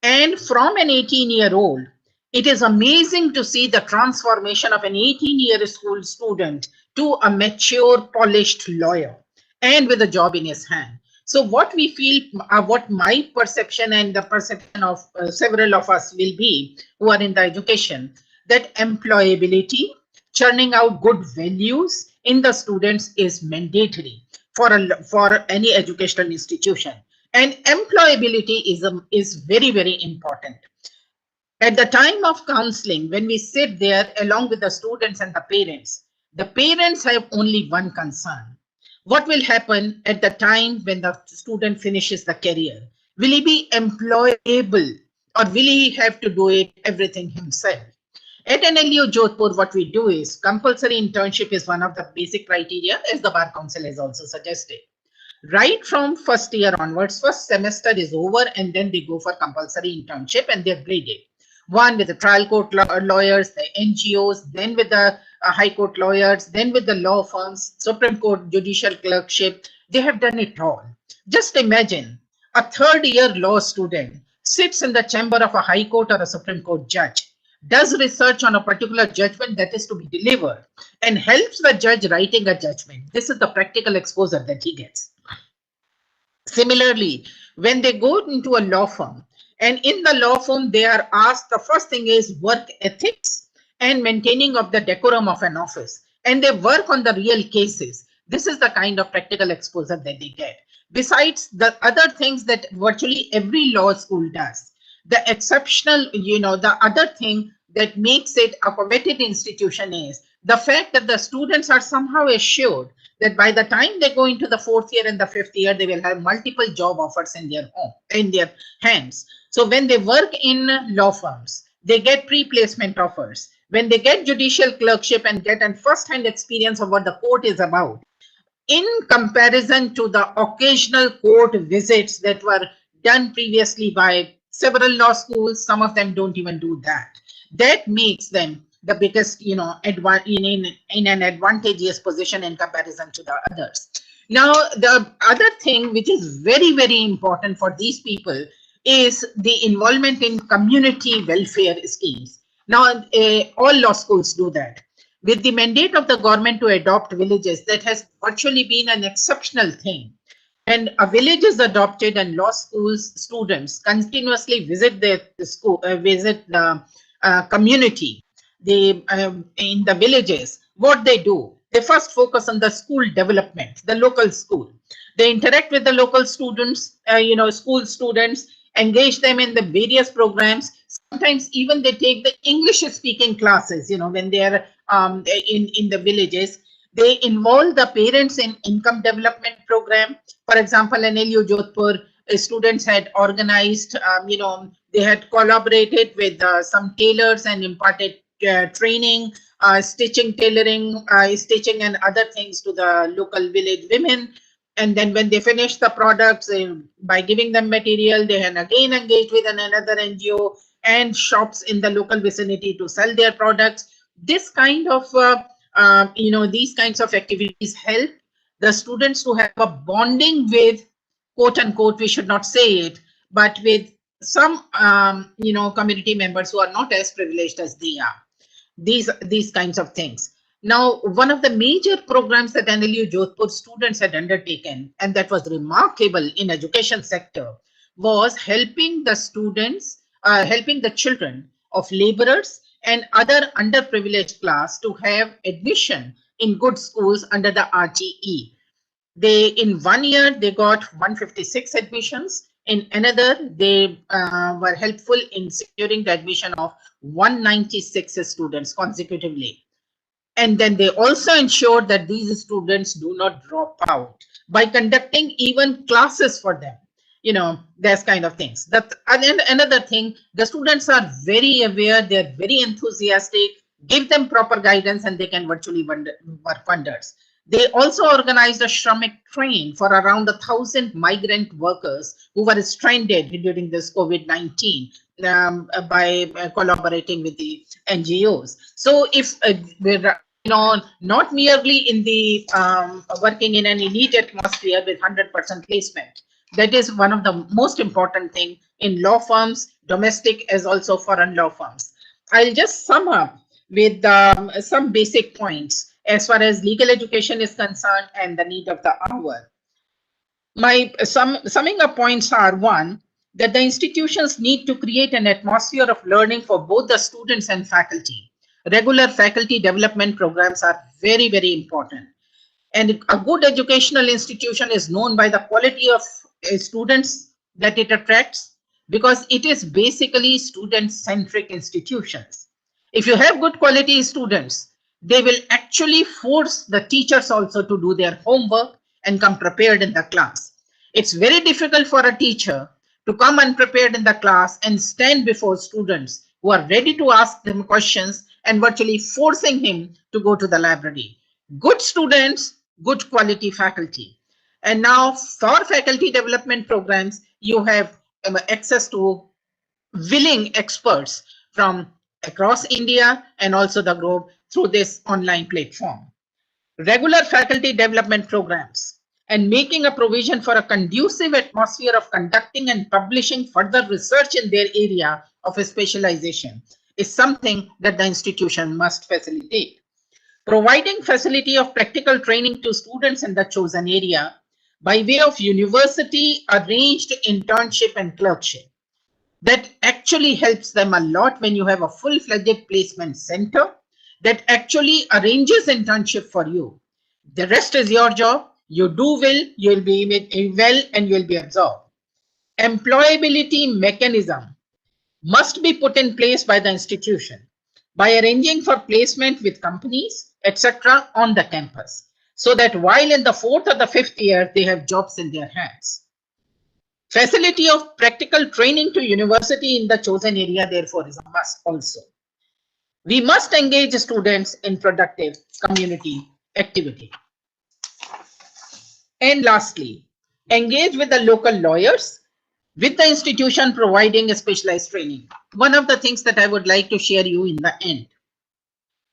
And from an 18-year-old, it is amazing to see the transformation of an 18-year school student to a mature, polished lawyer, and with a job in his hand. So what we feel, what my perception and the perception of several of us will be who are in the education, that employability, churning out good values in the students is mandatory for any educational institution. And employability is very important. At the time of counseling, when we sit there along with the students and the parents have only one concern. What will happen at the time when the student finishes the career? Will he be employable, or will he have to do everything himself? At NLU Jodhpur, what we do is compulsory internship is one of the basic criteria, as the Bar Council has also suggested. Right from first year onwards, first semester is over, and then they go for compulsory internship, and they're graded. One with the trial court lawyers, the NGOs, then with the high court lawyers, then with the law firms, Supreme Court judicial clerkship. They have done it all. Just imagine a third-year law student sits in the chamber of a high court or a Supreme Court judge, does research on a particular judgment that is to be delivered, and helps the judge writing a judgment. This is the practical exposure that he gets. Similarly, when they go into a law firm, and in the law firm they are asked, the first thing is work ethics and maintaining of the decorum of an office, and they work on the real cases. This is the kind of practical exposure that they get. Besides the other things that virtually every law school does, the exceptional, the other thing that makes it a coveted institution is the fact that the students are somehow assured that by the time they go into the 4th year and the 5th year, they will have multiple job offers in their hands. So when they work in law firms, they get pre-placement offers. When they get judicial clerkship and get a first-hand experience of what the court is about, in comparison to the occasional court visits that were done previously by several law schools, some of them don't even do that. That makes them the biggest, in an advantageous position in comparison to the others. Now, the other thing which is very important for these people is the involvement in community welfare schemes. Now, all law schools do that. With the mandate of the government to adopt villages, that has virtually been an exceptional thing. And a village is adopted, and law schools students continuously visit the school, visit the community. They in the villages, what they do, they first focus on the school development, the local school. They interact with the local students, school students, engage them in the various programs. Sometimes even they take the English speaking classes, when they are in the villages. They involve the parents in income development program. For example, NLU Jodhpur students had organized, they had collaborated with some tailors and imparted training, stitching, tailoring, stitching and other things to the local village women. And then when they finished the products, by giving them material, they had again engaged with another NGO and shops in the local vicinity to sell their products. This kind of, these kinds of activities help the students to have a bonding with, quote unquote, we should not say it, but with some, community members who are not as privileged as they are. These kinds of things. Now, one of the major programs that NLU Jodhpur students had undertaken, and that was remarkable in education sector, was helping the students, helping the children of laborers and other underprivileged class to have admission in good schools under the RTE. They, in 1 year, they got 156 admissions. In another, they were helpful in securing the admission of 196 students consecutively. And then they also ensured that these students do not drop out by conducting even classes for them. There's kind of things. That, and another thing, the students are very aware, they're very enthusiastic, give them proper guidance and they can virtually work wonders. They also organized a Shramik train for around 1,000 migrant workers who were stranded during this COVID-19 by collaborating with the NGOs. So if we're not merely in the working in an elite atmosphere with 100% placement, that is one of the most important thing in law firms, domestic as also foreign law firms. I'll just sum up with some basic points as far as legal education is concerned and the need of the hour. My summing up points are: one, that the institutions need to create an atmosphere of learning for both the students and faculty. Regular faculty development programs are very, very important. And a good educational institution is known by the quality of students that it attracts, because it is basically student-centric institutions. If you have good quality students, they will actually force the teachers also to do their homework and come prepared in the class. It's very difficult for a teacher to come unprepared in the class and stand before students who are ready to ask them questions and virtually forcing him to go to the library. Good students, good quality faculty. And now for faculty development programs, you have access to willing experts from across India and also the globe through this online platform. Regular faculty development programs and making a provision for a conducive atmosphere of conducting and publishing further research in their area of specialization is something that the institution must facilitate. Providing facility of practical training to students in the chosen area by way of university arranged internship and clerkship. That actually helps them a lot when you have a full-fledged placement center that actually arranges internship for you. The rest is your job. You do well, you'll be well, and you'll be absorbed. Employability mechanism must be put in place by the institution by arranging for placement with companies, etc. on the campus, so that while in the 4th or the 5th year, they have jobs in their hands. Facility of practical training to university in the chosen area, therefore, is a must also. We must engage students in productive community activity. And lastly, engage with the local lawyers, with the institution providing a specialized training. One of the things that I would like to share you in the end.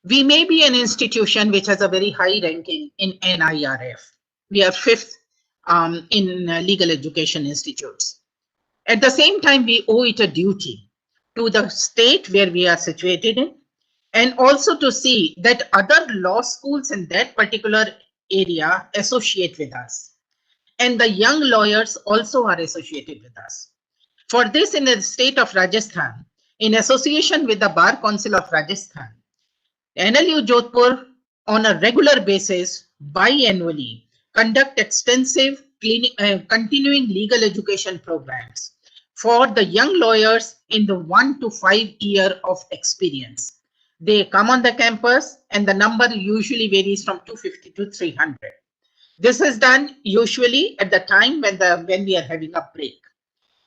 We may be an institution which has a very high ranking in NIRF. We are 5th in legal education institutes. At the same time, we owe it a duty to the state where we are situated in, and also to see that other law schools in that particular area associate with us. And the young lawyers also are associated with us. For this, in the state of Rajasthan, in association with the Bar Council of Rajasthan, NLU Jodhpur on a regular basis, biannually, conduct extensive continuing legal education programs for the young lawyers in the 1 to 5 year of experience. They come on the campus and the number usually varies from 250 to 300. This is done usually at the time when we are having a break.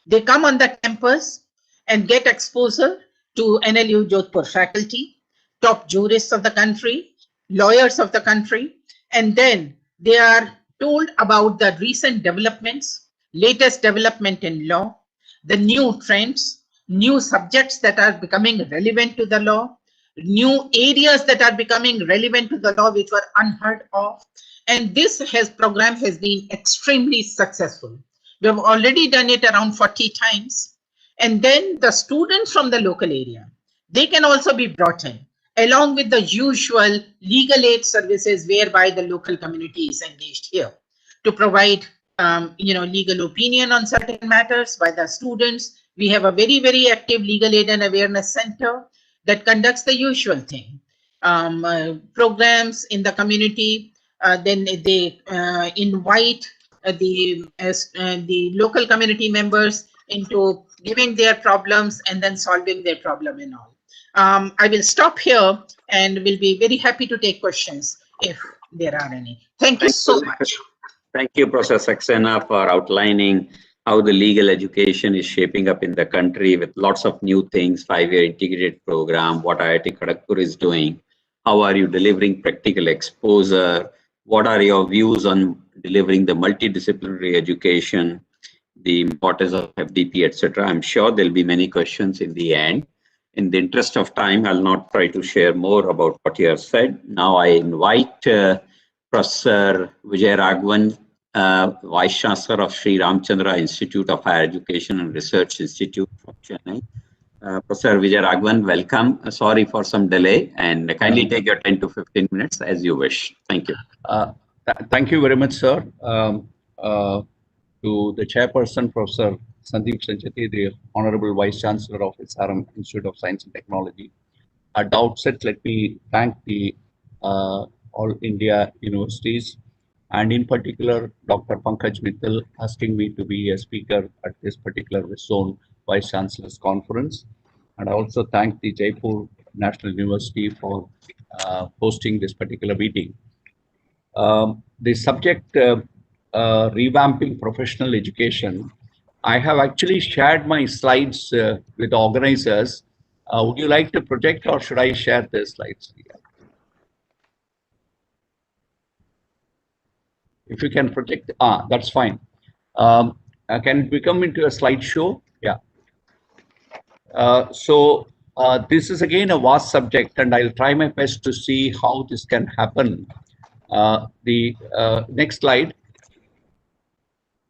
They come on the campus and get exposure to NLU Jodhpur faculty, top jurists of the country, lawyers of the country, and then they are told about the recent developments, latest development in law, the new trends, new subjects that are becoming relevant to the law, new areas that are becoming relevant to the law which were unheard of. And this program has been extremely successful. We have already done it around 40 times. And then the students from the local area, they can also be brought in along with the usual legal aid services whereby the local community is engaged here to provide legal opinion on certain matters by the students. We have a very, very active legal aid and awareness center that conducts the usual thing. Programs in the community, then they invite the local community members into giving their problems and then solving their problem and all. I will stop here and will be very happy to take questions if there are any. Thank you so much. Thank you, Professor Saxena, for outlining how the legal education is shaping up in the country with lots of new things, 5-year integrated program, what IIT Kharagpur is doing. How are you delivering practical exposure? What are your views on delivering the multidisciplinary education, the importance of FDP, etc.? I'm sure there'll be many questions in the end. In the interest of time, I'll not try to share more about what you have said. Now I invite Professor Vijay Raghavan, Vice Chancellor of Sri Ramchandra Institute of Higher Education and Research Institute from Chennai. Professor Vijay Raghavan, welcome. Sorry for some delay, and kindly take your 10 to 15 minutes as you wish. Thank you. Thank you very much, sir. To the Chairperson, Professor Sandeep Sancheti, the Honorable Vice Chancellor of SRM Institute of Science and Technology. At the outset, let me thank the All India Universities, and in particular, Dr. Pankaj Mittal, asking me to be a speaker at this particular Zone Vice Chancellor's Conference. And I also thank the Jaipur National University for hosting this particular meeting. The subject, revamping professional education, I have actually shared my slides with the organizers. Would you like to project, or should I share the slides? If you can project, that's fine. Can we come into a slideshow? Yeah. This is again a vast subject, and I'll try my best to see how this can happen. The next slide.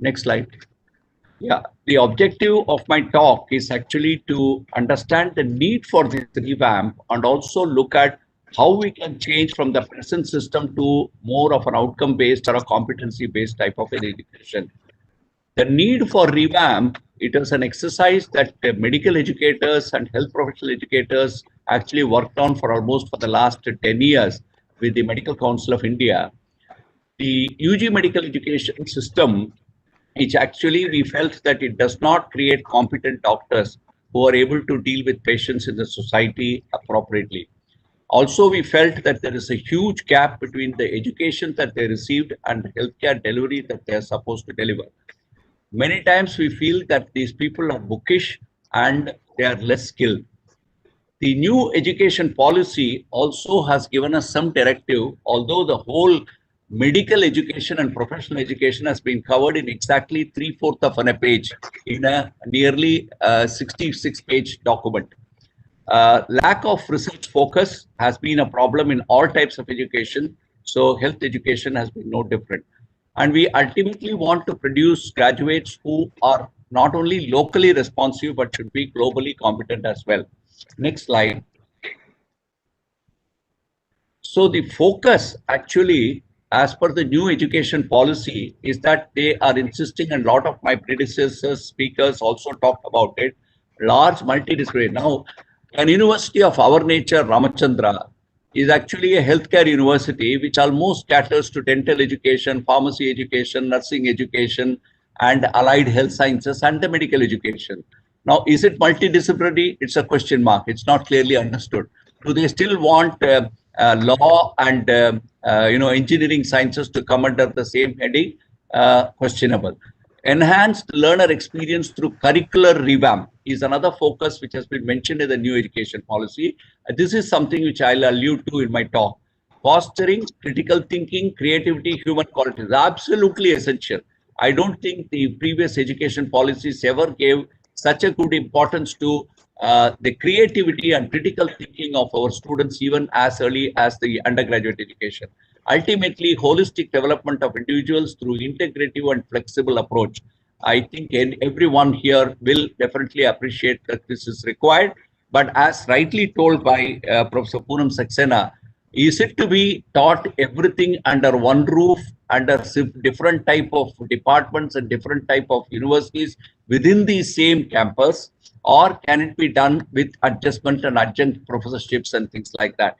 Next slide. Yeah, the objective of my talk is actually to understand the need for this revamp and also look at how we can change from the present system to more of an outcome-based or a competency-based type of an education. The need for revamp, it is an exercise that medical educators and health professional educators actually worked on for almost for the last 10 years with the Medical Council of India. The UG medical education system, which actually we felt that it does not create competent doctors who are able to deal with patients in the society appropriately. Also, we felt that there is a huge gap between the education that they received and the healthcare delivery that they are supposed to deliver. Many times we feel that these people are bookish and they are less skilled. The new education policy also has given us some directive, although the whole medical education and professional education has been covered in exactly 3/4 of a page in a nearly 66-page document. Lack of research focus has been a problem in all types of education, so health education has been no different. And we ultimately want to produce graduates who are not only locally responsive, but should be globally competent as well. Next slide. So the focus actually, as per the new education policy, is that they are insisting, and a lot of my predecessors, speakers also talked about it, large multidisciplinary. Now, an university of our nature, Ramachandra, is actually a healthcare university which almost caters to dental education, pharmacy education, nursing education, and allied health sciences and the medical education. Now, is it multidisciplinary? It's a question mark. It's not clearly understood. Do they still want law and engineering sciences to come under the same heading? Questionable. Enhanced learner experience through curricular revamp is another focus which has been mentioned in the new education policy. This is something which I'll allude to in my talk. Fostering critical thinking, creativity, human qualities, absolutely essential. I don't think the previous education policies ever gave such a good importance to the creativity and critical thinking of our students, even as early as the undergraduate education. Ultimately, holistic development of individuals through integrative and flexible approach. I think everyone here will definitely appreciate that this is required. But as rightly told by Professor Poonam Saxena, is it to be taught everything under one roof, under different type of departments and different type of universities within the same campus, or can it be done with adjustment and adjunct professorships and things like that?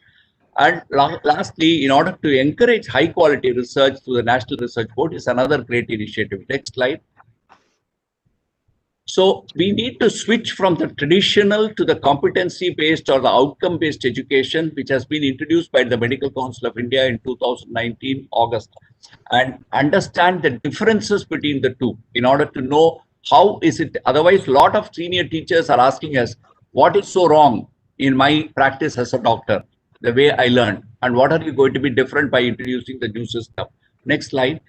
And lastly, in order to encourage high quality research through the National Research Board is another great initiative. Next slide. So we need to switch from the traditional to the competency-based or the outcome-based education, which has been introduced by the Medical Council of India in 2019, August, and understand the differences between the two in order to know how is it. Otherwise, a lot of senior teachers are asking us, what is so wrong in my practice as a doctor, the way I learned, and what are you going to be different by introducing the new system? Next slide.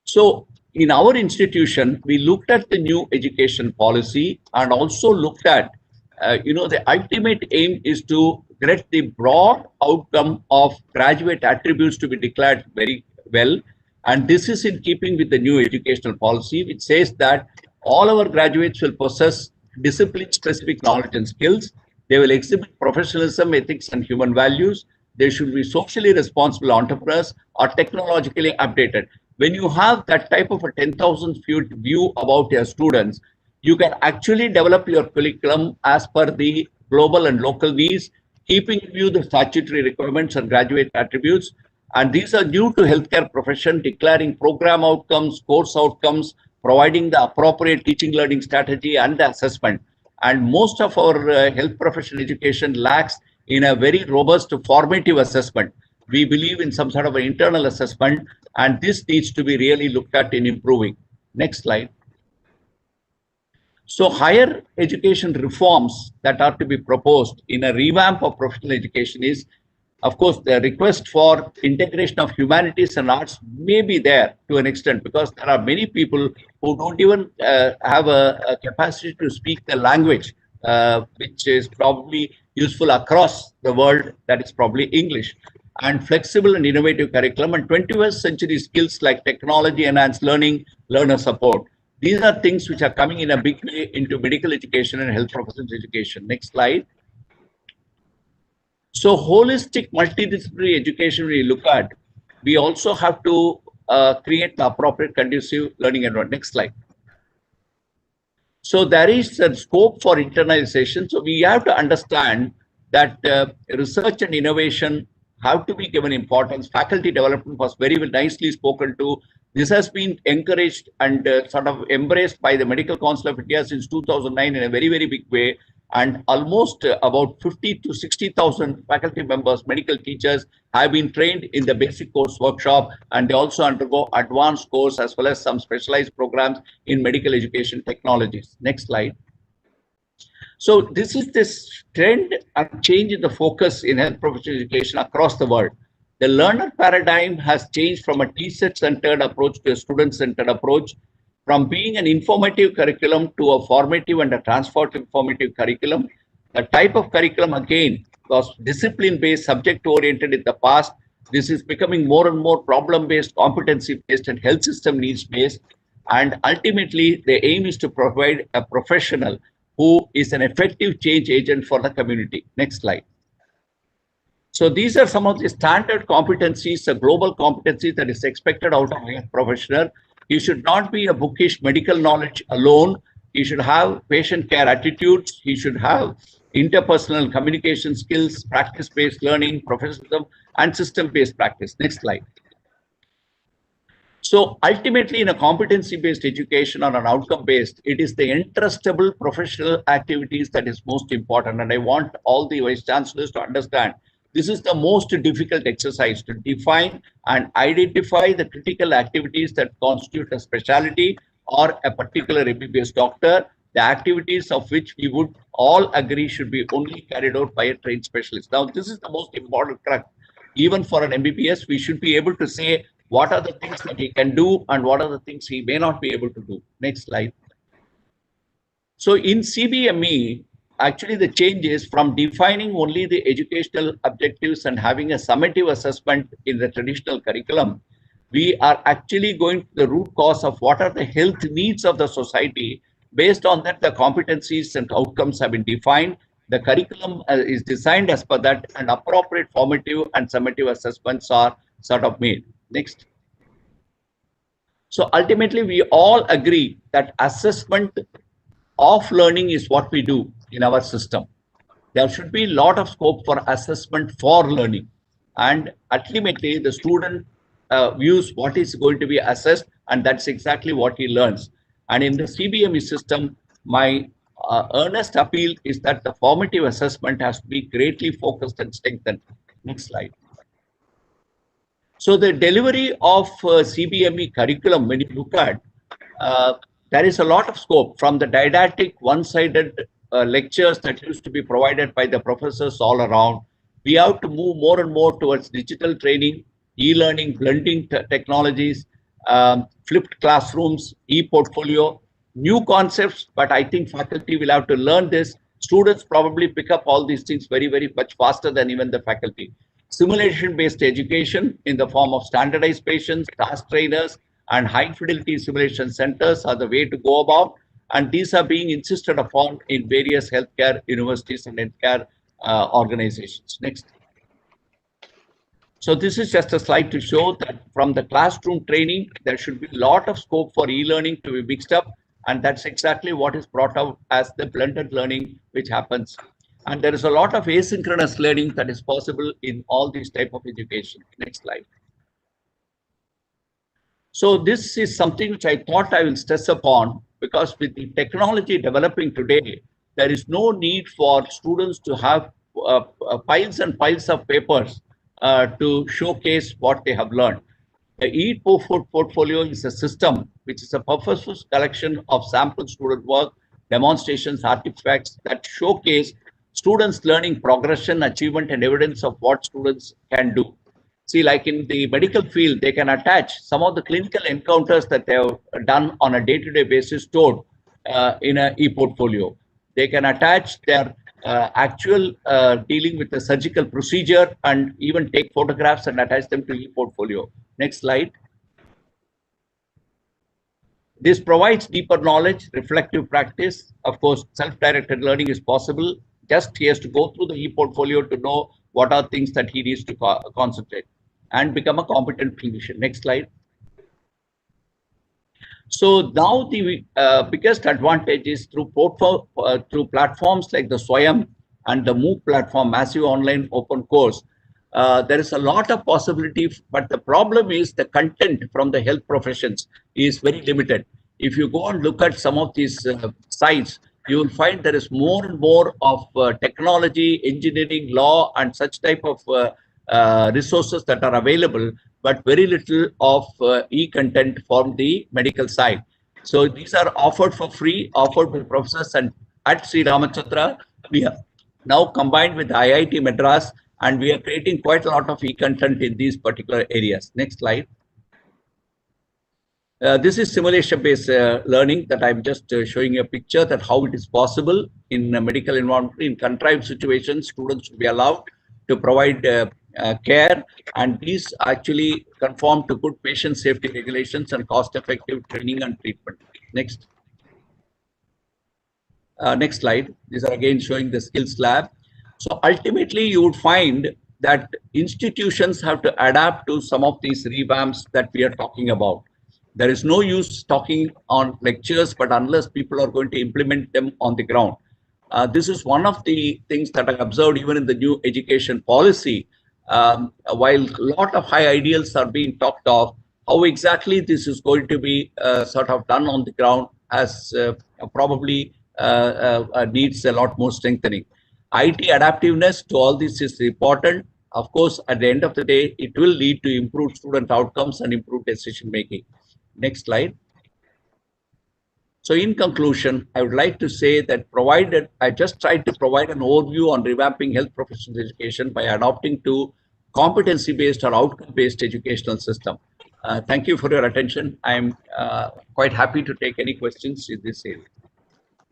So in our institution, we looked at the new education policy and also looked at, the ultimate aim is to get the broad outcome of graduate attributes to be declared very well. And this is in keeping with the new educational policy, which says that all our graduates will possess discipline-specific knowledge and skills. They will exhibit professionalism, ethics, and human values. They should be socially responsible entrepreneurs or technologically updated. When you have that type of a 10,000 feet view about your students, you can actually develop your curriculum as per the global and local needs, keeping in view the statutory requirements and graduate attributes. And these are due to healthcare profession, declaring program outcomes, course outcomes, providing the appropriate teaching learning strategy and the assessment. And most of our health profession education lacks in a very robust formative assessment. We believe in some sort of an internal assessment, and this needs to be really looked at in improving. Next slide. So higher education reforms that are to be proposed in a revamp of professional education is, of course, the request for integration of humanities and arts may be there to an extent, because there are many people who don't even have a capacity to speak the language, which is probably useful across the world, that is probably English. And flexible and innovative curriculum and 21st century skills like technology enhanced learning, learner support. These are things which are coming in a big way into medical education and health professions education. Next slide. So holistic multidisciplinary education we look at, we also have to create the appropriate conducive learning environment. Next slide. So there is a scope for internalization. So we have to understand that research and innovation have to be given importance. Faculty development was very nicely spoken to. This has been encouraged and sort of embraced by the Medical Council of India since 2009 in a very, very big way. And almost about 50 to 60,000 faculty members, medical teachers have been trained in the basic course workshop, and they also undergo advanced course as well as some specialized programs in medical education technologies. Next slide. So this is this trend and change in the focus in health professional education across the world. The learner paradigm has changed from a teacher-centered approach to a student-centered approach, from being an informative curriculum to a formative and a transformative formative curriculum. The type of curriculum, again, was discipline-based, subject-oriented in the past. This is becoming more and more problem-based, competency-based, and health system needs-based. And ultimately, the aim is to provide a professional who is an effective change agent for the community. Next slide. So these are some of the standard competencies, a global competency that is expected out of a professional. He should not be a bookish medical knowledge alone. He should have patient care attitudes. He should have interpersonal communication skills, practice-based learning, professionalism, and system-based practice. Next slide. So ultimately, in a competency-based education or an outcome-based, it is the entrustable professional activities that is most important. And I want all the vice chancellors to understand this is the most difficult exercise, to define and identify the critical activities that constitute a specialty or a particular MBBS doctor, the activities of which we would all agree should be only carried out by a trained specialist. Now, this is the most important crux. Even for an MBBS, we should be able to say what are the things that he can do and what are the things he may not be able to do. Next slide. So in CBME, actually the change is from defining only the educational objectives and having a summative assessment in the traditional curriculum. We are actually going to the root cause of what are the health needs of the society. Based on that, the competencies and outcomes have been defined. The curriculum is designed as per that, and appropriate formative and summative assessments are sort of made. Next. So ultimately, we all agree that assessment of learning is what we do in our system. There should be a lot of scope for assessment for learning. And ultimately, the student views what is going to be assessed, and that's exactly what he learns. And in the CBME system, my earnest appeal is that the formative assessment has to be greatly focused and strengthened. Next slide. So the delivery of CBME curriculum, when you look at, there is a lot of scope from the didactic one-sided lectures that used to be provided by the professors all around. We have to move more and more towards digital training, e-learning, blending technologies, flipped classrooms, e-portfolio, new concepts, but I think faculty will have to learn this. Students probably pick up all these things very, very much faster than even the faculty. Simulation-based education in the form of standardized patients, task trainers, and high-fidelity simulation centers are the way to go about. And these are being insisted upon in various healthcare universities and healthcare organizations. Next. So this is just a slide to show that from the classroom training, there should be a lot of scope for e-learning to be mixed up. And that's exactly what is brought out as the blended learning which happens. And there is a lot of asynchronous learning that is possible in all these type of education. Next slide. So this is something which I thought I will stress upon, because with the technology developing today, there is no need for students to have piles and piles of papers to showcase what they have learned. The e-portfolio is a system which is a purposeful collection of sample student work, demonstrations, artifacts that showcase students' learning progression, achievement, and evidence of what students can do. See, like in the medical field, they can attach some of the clinical encounters that they have done on a day-to-day basis stored in an e-portfolio. They can attach their actual dealing with the surgical procedure and even take photographs and attach them to e-portfolio. Next slide. This provides deeper knowledge, reflective practice. Of course, self-directed learning is possible. Just he has to go through the e-portfolio to know what are things that he needs to concentrate and become a competent clinician. Next slide. So now the biggest advantage is through platforms like the Swayam and the MOOC platform, Massive Online Open Course. There is a lot of possibility, but the problem is the content from the health professions is very limited. If you go and look at some of these sites, you will find there is more and more of technology, engineering, law, and such type of resources that are available, but very little of e-content from the medical side. So these are offered for free, offered by professors, and at Sri Ramachandra, we are now combined with IIT Madras, and we are creating quite a lot of e-content in these particular areas. Next slide. This is simulation-based learning that I'm just showing you a picture that how it is possible in a medical environment. In contrived situations, students should be allowed to provide care, and these actually conform to good patient safety regulations and cost-effective training and treatment. Next. Next slide. These are again showing the skills lab. So ultimately, you would find that institutions have to adapt to some of these revamps that we are talking about. There is no use talking on lectures, but unless people are going to implement them on the ground. This is one of the things that I observed even in the new education policy. While a lot of high ideals are being talked of, How exactly this is going to be sort of done on the ground has probably needs a lot more strengthening. IT adaptiveness to all this is important. Of course, at the end of the day, it will lead to improved student outcomes and improved decision making. Next slide. So in conclusion, I would like to say that I just tried to provide an overview on revamping health professional education by adopting to competency-based or outcome-based educational system. Thank you for your attention. I'm quite happy to take any questions in this area.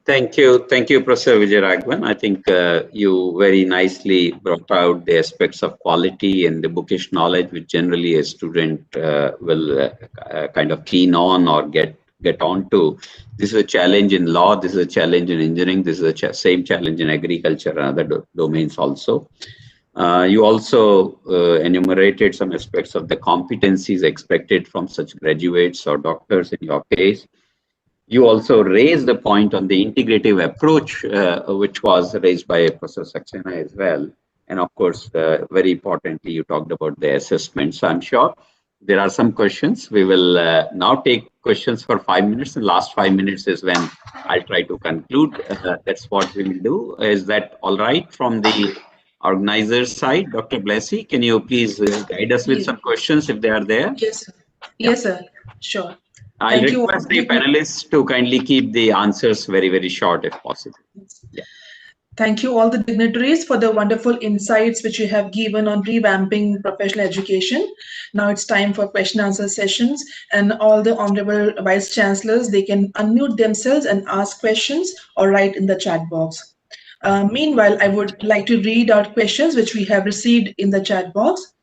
Thank you, Professor Vijayaraghavan. I think you very nicely brought out the aspects of quality and the bookish knowledge, which generally a student will kind of keen on or get on to. This is a challenge in law. This is a challenge in engineering. This is a same challenge in agriculture and other domains also. You also enumerated some aspects of the competencies expected from such graduates or doctors in your case. You also raised the point on the integrative approach, which was raised by Professor Saxena as well. And of course, very importantly, you talked about the assessment. So I'm sure there are some questions. We will now take questions for 5 minutes. The last 5 minutes is when I'll try to conclude. That's what we will do. Is that all right from the organizer's side? Dr. Blessy, can you please guide us with some questions if they are there? Yes, sir. Yes, sir. Sure. I'll request the panelists to kindly keep the answers very, very short if possible. Yeah. Thank you all the dignitaries for the wonderful insights which you have given on revamping professional education. Now it's time for question answer sessions, and all the honorable vice chancellors, they can unmute themselves and ask questions or write in the chat box. Meanwhile, I would like to read out questions which we have received in the chat box.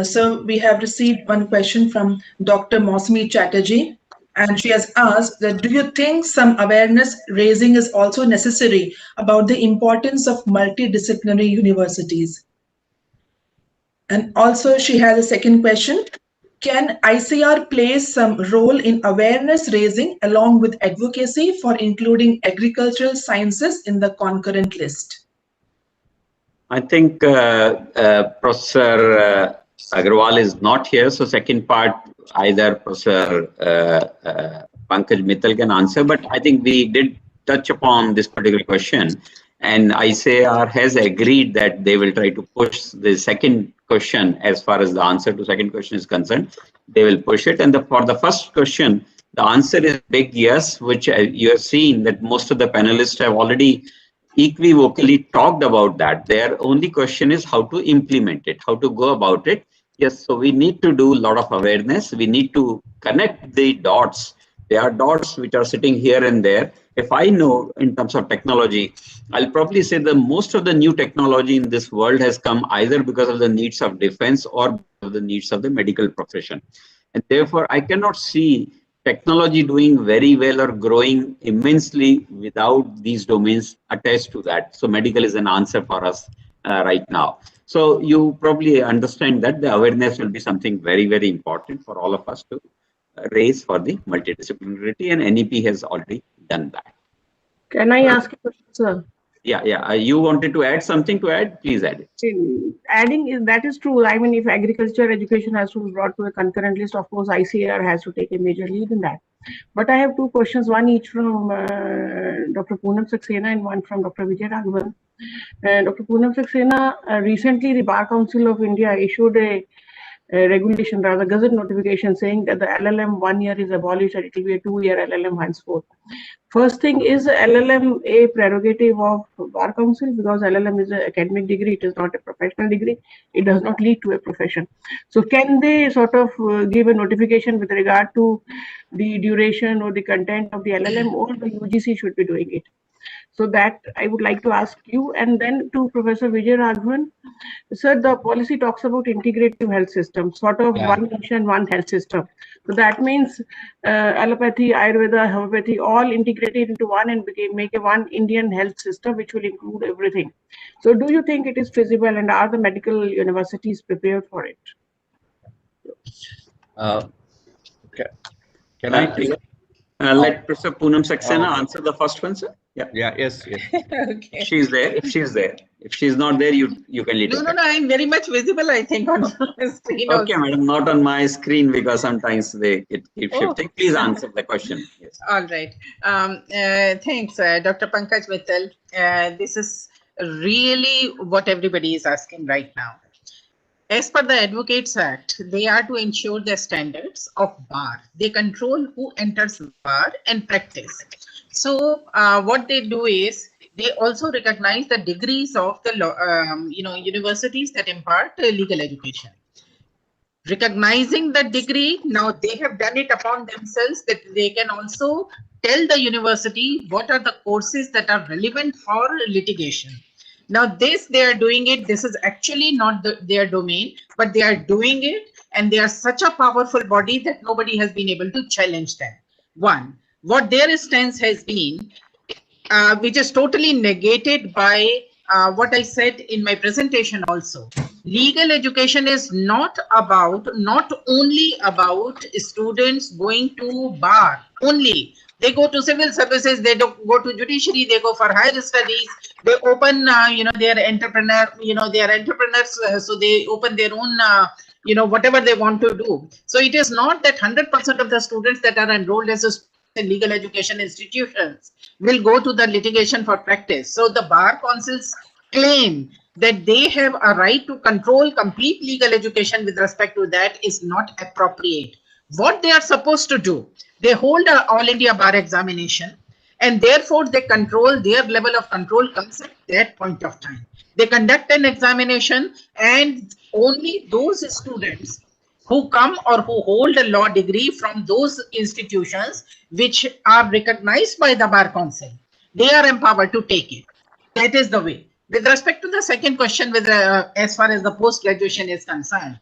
So we have received one question from Dr. Mosmi Chatterjee, and she has asked that, do you think some awareness raising is also necessary about the importance of multidisciplinary universities? And also she has a second question. Can ICR play some role in awareness raising along with advocacy for including agricultural sciences in the concurrent list? I think Professor Agarwal is not here, so second part either Professor Pankaj Mittal can answer, but I think we did touch upon this particular question, and ICAR has agreed that they will try to push the second question as far as the answer to second question is concerned. They will push it, and for the first question, the answer is big yes, which you have seen that most of the panelists have already equivocally talked about that. Their only question is how to implement it, how to go about it. Yes, so we need to do a lot of awareness. We need to connect the dots. There are dots which are sitting here and there. If I know in terms of technology, I'll probably say that most of the new technology in this world has come either because of the needs of defense or because of the needs of the medical profession. And therefore, I cannot see technology doing very well or growing immensely without these domains attached to that. So medical is an answer for us right now. So you probably understand that the awareness will be something very, very important for all of us to raise for the multidisciplinarity, and NEP has already done that. Can I ask a question, sir? Yeah. You wanted to add something to add? Please add it. Adding is that is true. I mean, if agriculture education has to be brought to a concurrent list, of course, ICAR has to take a major lead in that. But I have two questions, one each from Dr. Poonam Saxena and one from Dr. Vijayaraghavan. Dr. Poonam Saxena, recently the Bar Council of India issued a regulation, rather gazette notification, saying that the LLM 1 year is abolished and it will be a 2-year LLM henceforth. First thing, is LLM a prerogative of Bar Council? Because LLM is an academic degree, it is not a professional degree. It does not lead to a profession. So can they sort of give a notification with regard to the duration or the content of the LLM, or the UGC should be doing it? So that I would like to ask you. And then to Professor Vijayaraghavan, sir, the policy talks about integrative health system, sort of one nation, one health system. So that means allopathy, Ayurveda, homeopathy, all integrated into one and make a one Indian health system, which will include everything. So do you think it is feasible, and are the medical universities prepared for it? Okay. Can I take let Professor Poonam Saxena answer the first one, sir? Yeah, yes, yes. Okay. She's there. If she's there, if she's not there, you can lead. No, I'm very much visible, I think, on the screen Okay, also. madam, not on my screen because sometimes they keep Oh. shifting. Please answer the question. Yes. All right. Thanks, Dr. Pankaj Mittal. This is really what everybody is asking right now. As per the Advocates Act, they are to ensure the standards of bar. They control who enters bar and practice. So what they do is they also recognize the degrees of the universities that impart legal education. Recognizing the degree, now they have done it upon themselves that they can also tell the university what are the courses that are relevant for litigation. Now this they are doing it, this is actually not their domain, but they are doing it, and they are such a powerful body that nobody has been able to challenge them. One, what their stance has been, which is totally negated by what I said in my presentation also. Legal education is not only about students going to bar only. They go to civil services, they don't go to judiciary, they go for higher studies, they open, they are entrepreneurs, so they open their own, whatever they want to do. So it is not that 100% of the students that are enrolled as legal education institutions will go to the litigation for practice. So the bar councils claim that they have a right to control complete legal education with respect to that is not appropriate. What they are supposed to do, they hold an all India bar examination, and therefore they control, their level of control comes at that point of time. They conduct an examination, and only those students who come or who hold a law degree from those institutions which are recognized by the Bar Council, they are empowered to take it. That is the way. With respect to the second question, with as far as the post-graduation is concerned,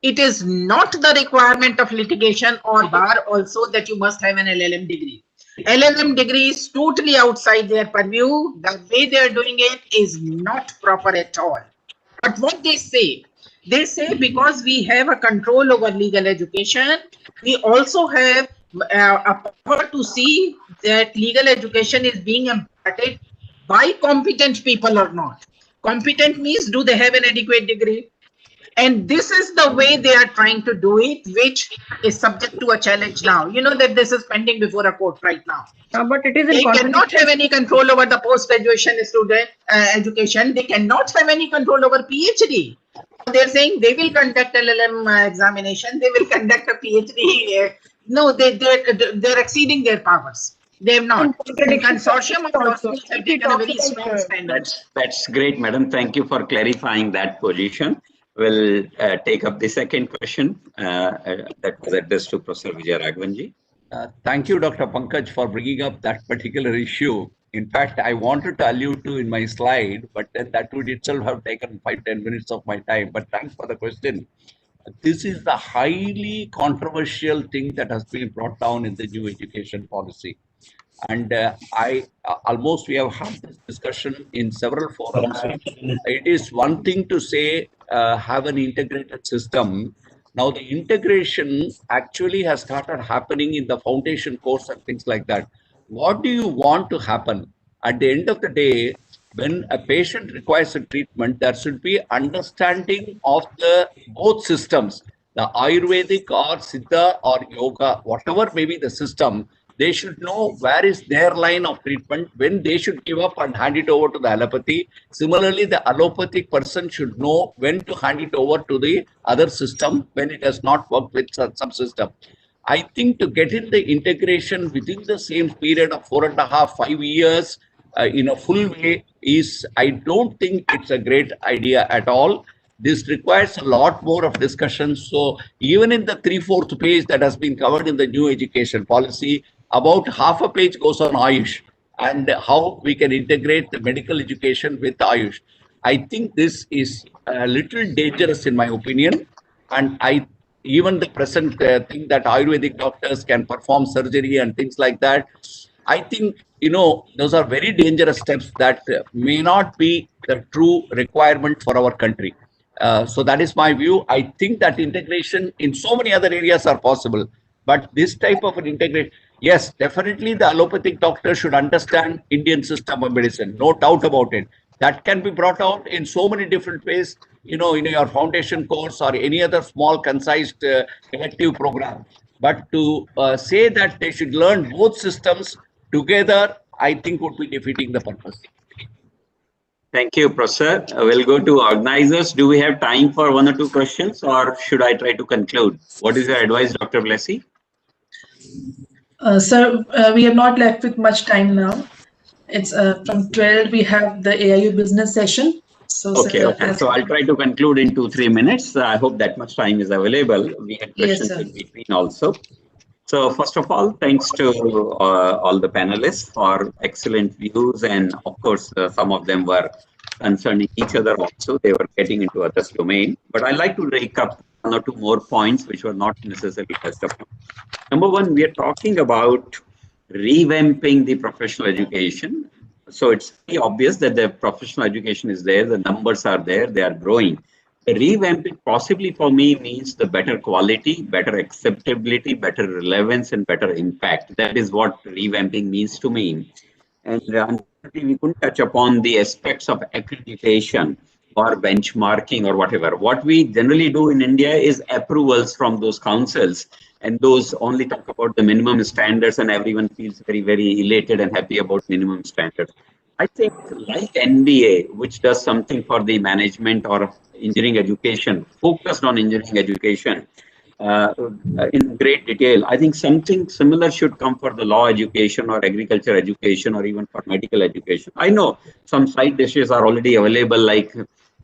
it is not the requirement of litigation or bar also that you must have an LLM degree. LLM degree is totally outside their purview. The way they are doing it is not proper at all. But what they say because we have a control over legal education, we also have a power to see that legal education is being imparted by competent people or not. Competent means, do they have an adequate degree? And this is the way they are trying to do it, which is subject to a challenge now. You know that this is pending before a court right now. But it is They cannot have any control over the post-graduation student education. They cannot have any control over PhD. They're saying they will conduct LLM examination. They will conduct a PhD. No, they're exceeding their powers. They have not. The consortium of law schools have taken a very strong standard. That's great, madam. Thank you for clarifying that position. We'll take up the second question that was addressed to Professor Vijay Raghavanji. Thank you, Dr. Pankaj, for bringing up that particular issue. In fact, I wanted to allude to in my slide, but then that would itself have taken 5-10 minutes of my time. But thanks for the question. This is the highly controversial thing that has been brought down in the new education policy. And we have had this discussion in several forums. It is one thing to say, have an integrated system. Now the integration actually has started happening in the foundation course and things like that. What do you want to happen? At the end of the day, when a patient requires a treatment, there should be understanding of the both systems, the Ayurvedic or Siddha or Yoga, whatever may be the system. They should know where is their line of treatment, when they should give up and hand it over to the allopathy. Similarly, the allopathic person should know when to hand it over to the other system when it has not worked with some system. I think to get in the integration within the same period of 4.5-5 years in a full way I don't think it's a great idea at all. This requires a lot more of discussion. So even in the 3/4 page that has been covered in the new education policy, about half a page goes on Ayush and how we can integrate the medical education with Ayush. I think this is a little dangerous in my opinion. And even the present thing that Ayurvedic doctors can perform surgery and things like that, I think, those are very dangerous steps that may not be the true requirement for our country. So that is my view. I think that integration in so many other areas are possible, but this type of an integration, Yes, definitely the allopathic doctor should understand Indian system of medicine. No doubt about it. That can be brought out in so many different ways, in your foundation course or any other small, concise elective program. But to say that they should learn both systems together, I think would be defeating the purpose. Thank you, Professor. We'll go to organizers. Do we have time for one or two questions, or should I try to conclude? What is your advice, Dr. Blessy? Sir, we are not left with much time now. It's from 12, we have the AIU business session. So, Okay, sir, okay. So I'll try to conclude in 2-3 minutes. I hope that much time is available. We had yes, questions sir. in between also. So first of all, thanks to all the panelists for excellent views, and of course, some of them were concerning each other also. They were getting into others' domain. But I'd like to rake up one or two more points which were not necessarily touched upon. Number one, we are talking about revamping the professional education. So it's very obvious that the professional education is there, the numbers are there, they are growing. The revamping possibly for me means the better quality, better acceptability, better relevance, and better impact. That is what revamping means to me. And unfortunately, we couldn't touch upon the aspects of accreditation or benchmarking or whatever. What we generally do in India is approvals from those councils, and those only talk about the minimum standards, and everyone feels very, very elated and happy about minimum standards. I think like NBA, which does something for the management or engineering education, focused on engineering education, uh, in great detail. I think something similar should come for the law education or agriculture education or even for medical education. I know some side dishes are already available, like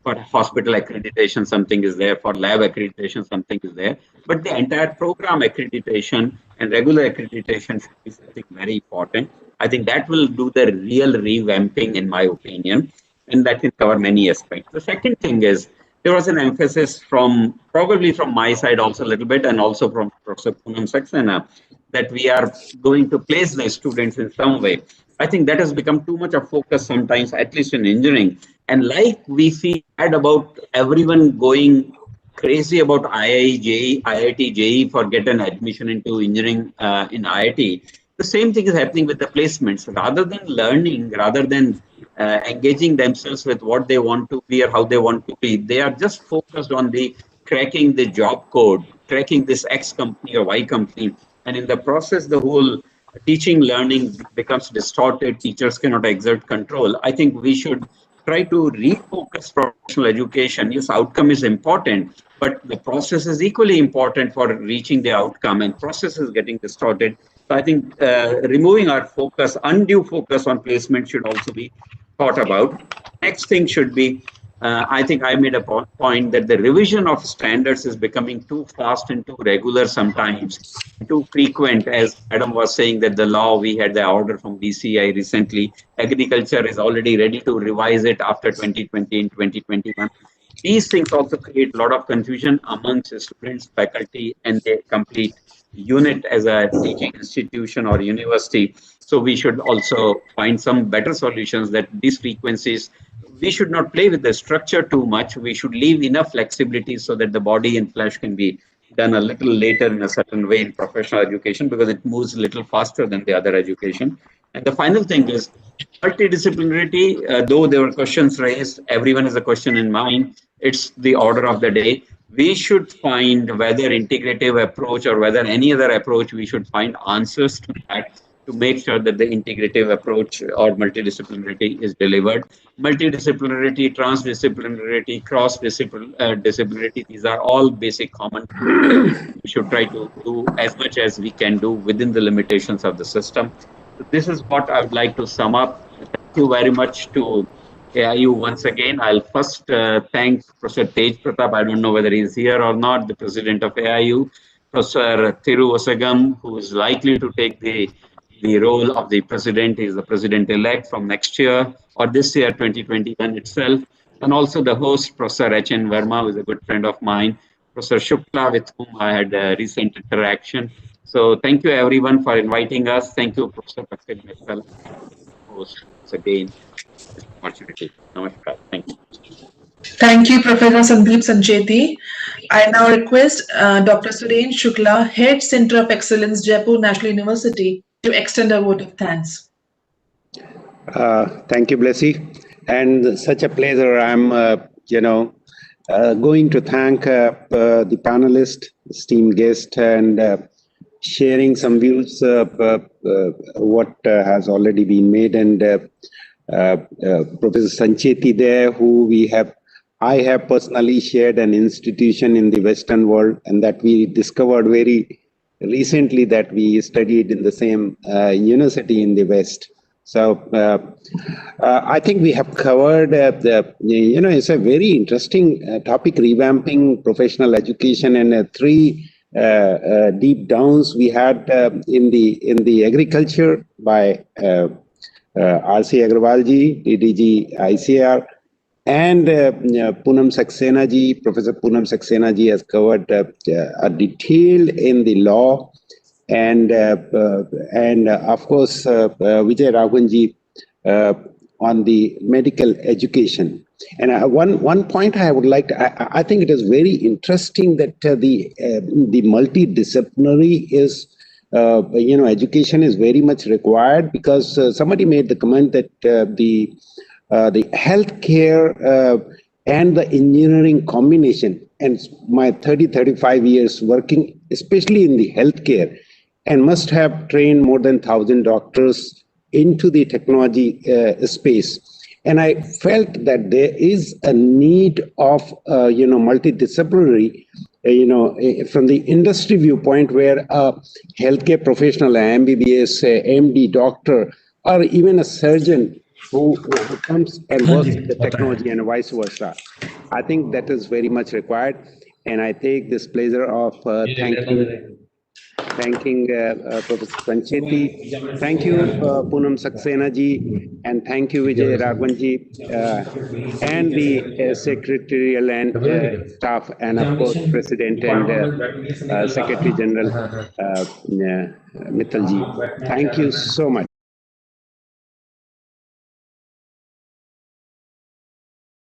for hospital accreditation, something is there, for lab accreditation, something is there. But the entire program accreditation and regular accreditation should be something very important. I think that will do the real revamping, in my opinion, and that can cover many aspects. The second thing is there was an emphasis from probably from my side also a little bit, and also from Professor Poonam Saxena, that we are going to place the students in some way. I think that has become too much of focus sometimes, at least in engineering. And like we feel bad about everyone going crazy about IIT, JEE for get an admission into engineering in IIT. The same thing is happening with the placements. Rather than learning, rather than engaging themselves with what they want to be or how they want to be, they are just focused on the cracking the job code, cracking this X company or Y company. And in the process, the whole teaching learning becomes distorted. Teachers cannot exert control. I think we should try to refocus professional education. Yes, outcome is important, but the process is equally important for reaching the outcome, and process is getting distorted. So I think removing our focus, undue focus on placement should also be thought about. Next thing should be, I think I made a point that the revision of standards is becoming too fast and too regular sometimes, too frequent. As Adam was saying, that the law, we had the order from BCI recently, agriculture is already ready to revise it after 2020 and 2021. These things also create a lot of confusion amongst students, faculty, and the complete unit as a teaching institution or university. So we should also find some better solutions that these frequencies, we should not play with the structure too much. We should leave enough flexibility so that the body and flesh can be done a little later in a certain way in professional education, because it moves a little faster than the other education. And the final thing is multidisciplinarity. Though there were questions raised, everyone has a question in mind. It's the order of the day. We should find whether integrative approach or whether any other approach, we should find answers to that, to make sure that the integrative approach or multidisciplinarity is delivered. Multidisciplinarity, transdisciplinarity, cross-disciplinarity, these are all basic common. We should try to do as much as we can do within the limitations of the system. So this is what I would like to sum up. Thank you very much to AIU once again. I'll first thank Professor Tej Pratap. I don't know whether he's here or not, the president of AIU. Professor Thiru Osagam, who is likely to take the role of the president. He is the president-elect from next year or this year, 2021 itself. And also the host, Professor H.N. Verma, who is a good friend of mine. Professor Shukla, with whom I had a recent interaction. So thank you everyone for inviting us. Thank you, Professor Patel Mittal, host once again this opportunity. Namaskar. Thank you. Thank you, Professor Sandeep Sancheti. I now request Dr. Suren Shukla, Head Center of Excellence, Jaipur National University, to extend a vote of thanks. Thank you, Blessy. And such a pleasure. I'm, going to thank the panelists, esteemed guest, and sharing some views what has already been made. And Professor Sancheti there, I have personally shared an institution in the Western world, and that we discovered very recently that we studied in the same university in the West. So I think we have covered it's a very interesting topic, revamping professional education, and three deep downs we had in the agriculture by R.C. Agrawalji, DDG ICR, and Poonam Saxena ji. Professor Poonam Saxena ji has covered a detail in the law, and of course Vijay Raghavanji on the medical education. And one point I would like to, I think it is very interesting that the multidisciplinary is education is very much required, because somebody made the comment that the healthcare and the engineering combination, and my 35 years working especially in the healthcare, and must have trained more than 1,000 doctors into the technology space. And I felt that there is a need of multidisciplinary, from the industry viewpoint, where a healthcare professional, an MBBS, MD, doctor, or even a surgeon who comes and works with the technology and vice versa. I think that is very much required. And I take this pleasure of thanking Professor Sancheti. Thank you, Poonam Saxena ji, and thank you, Vijay Raghavan ji, and the secretarial and staff, and of course, President and Secretary General Mittal ji. Thank you so much.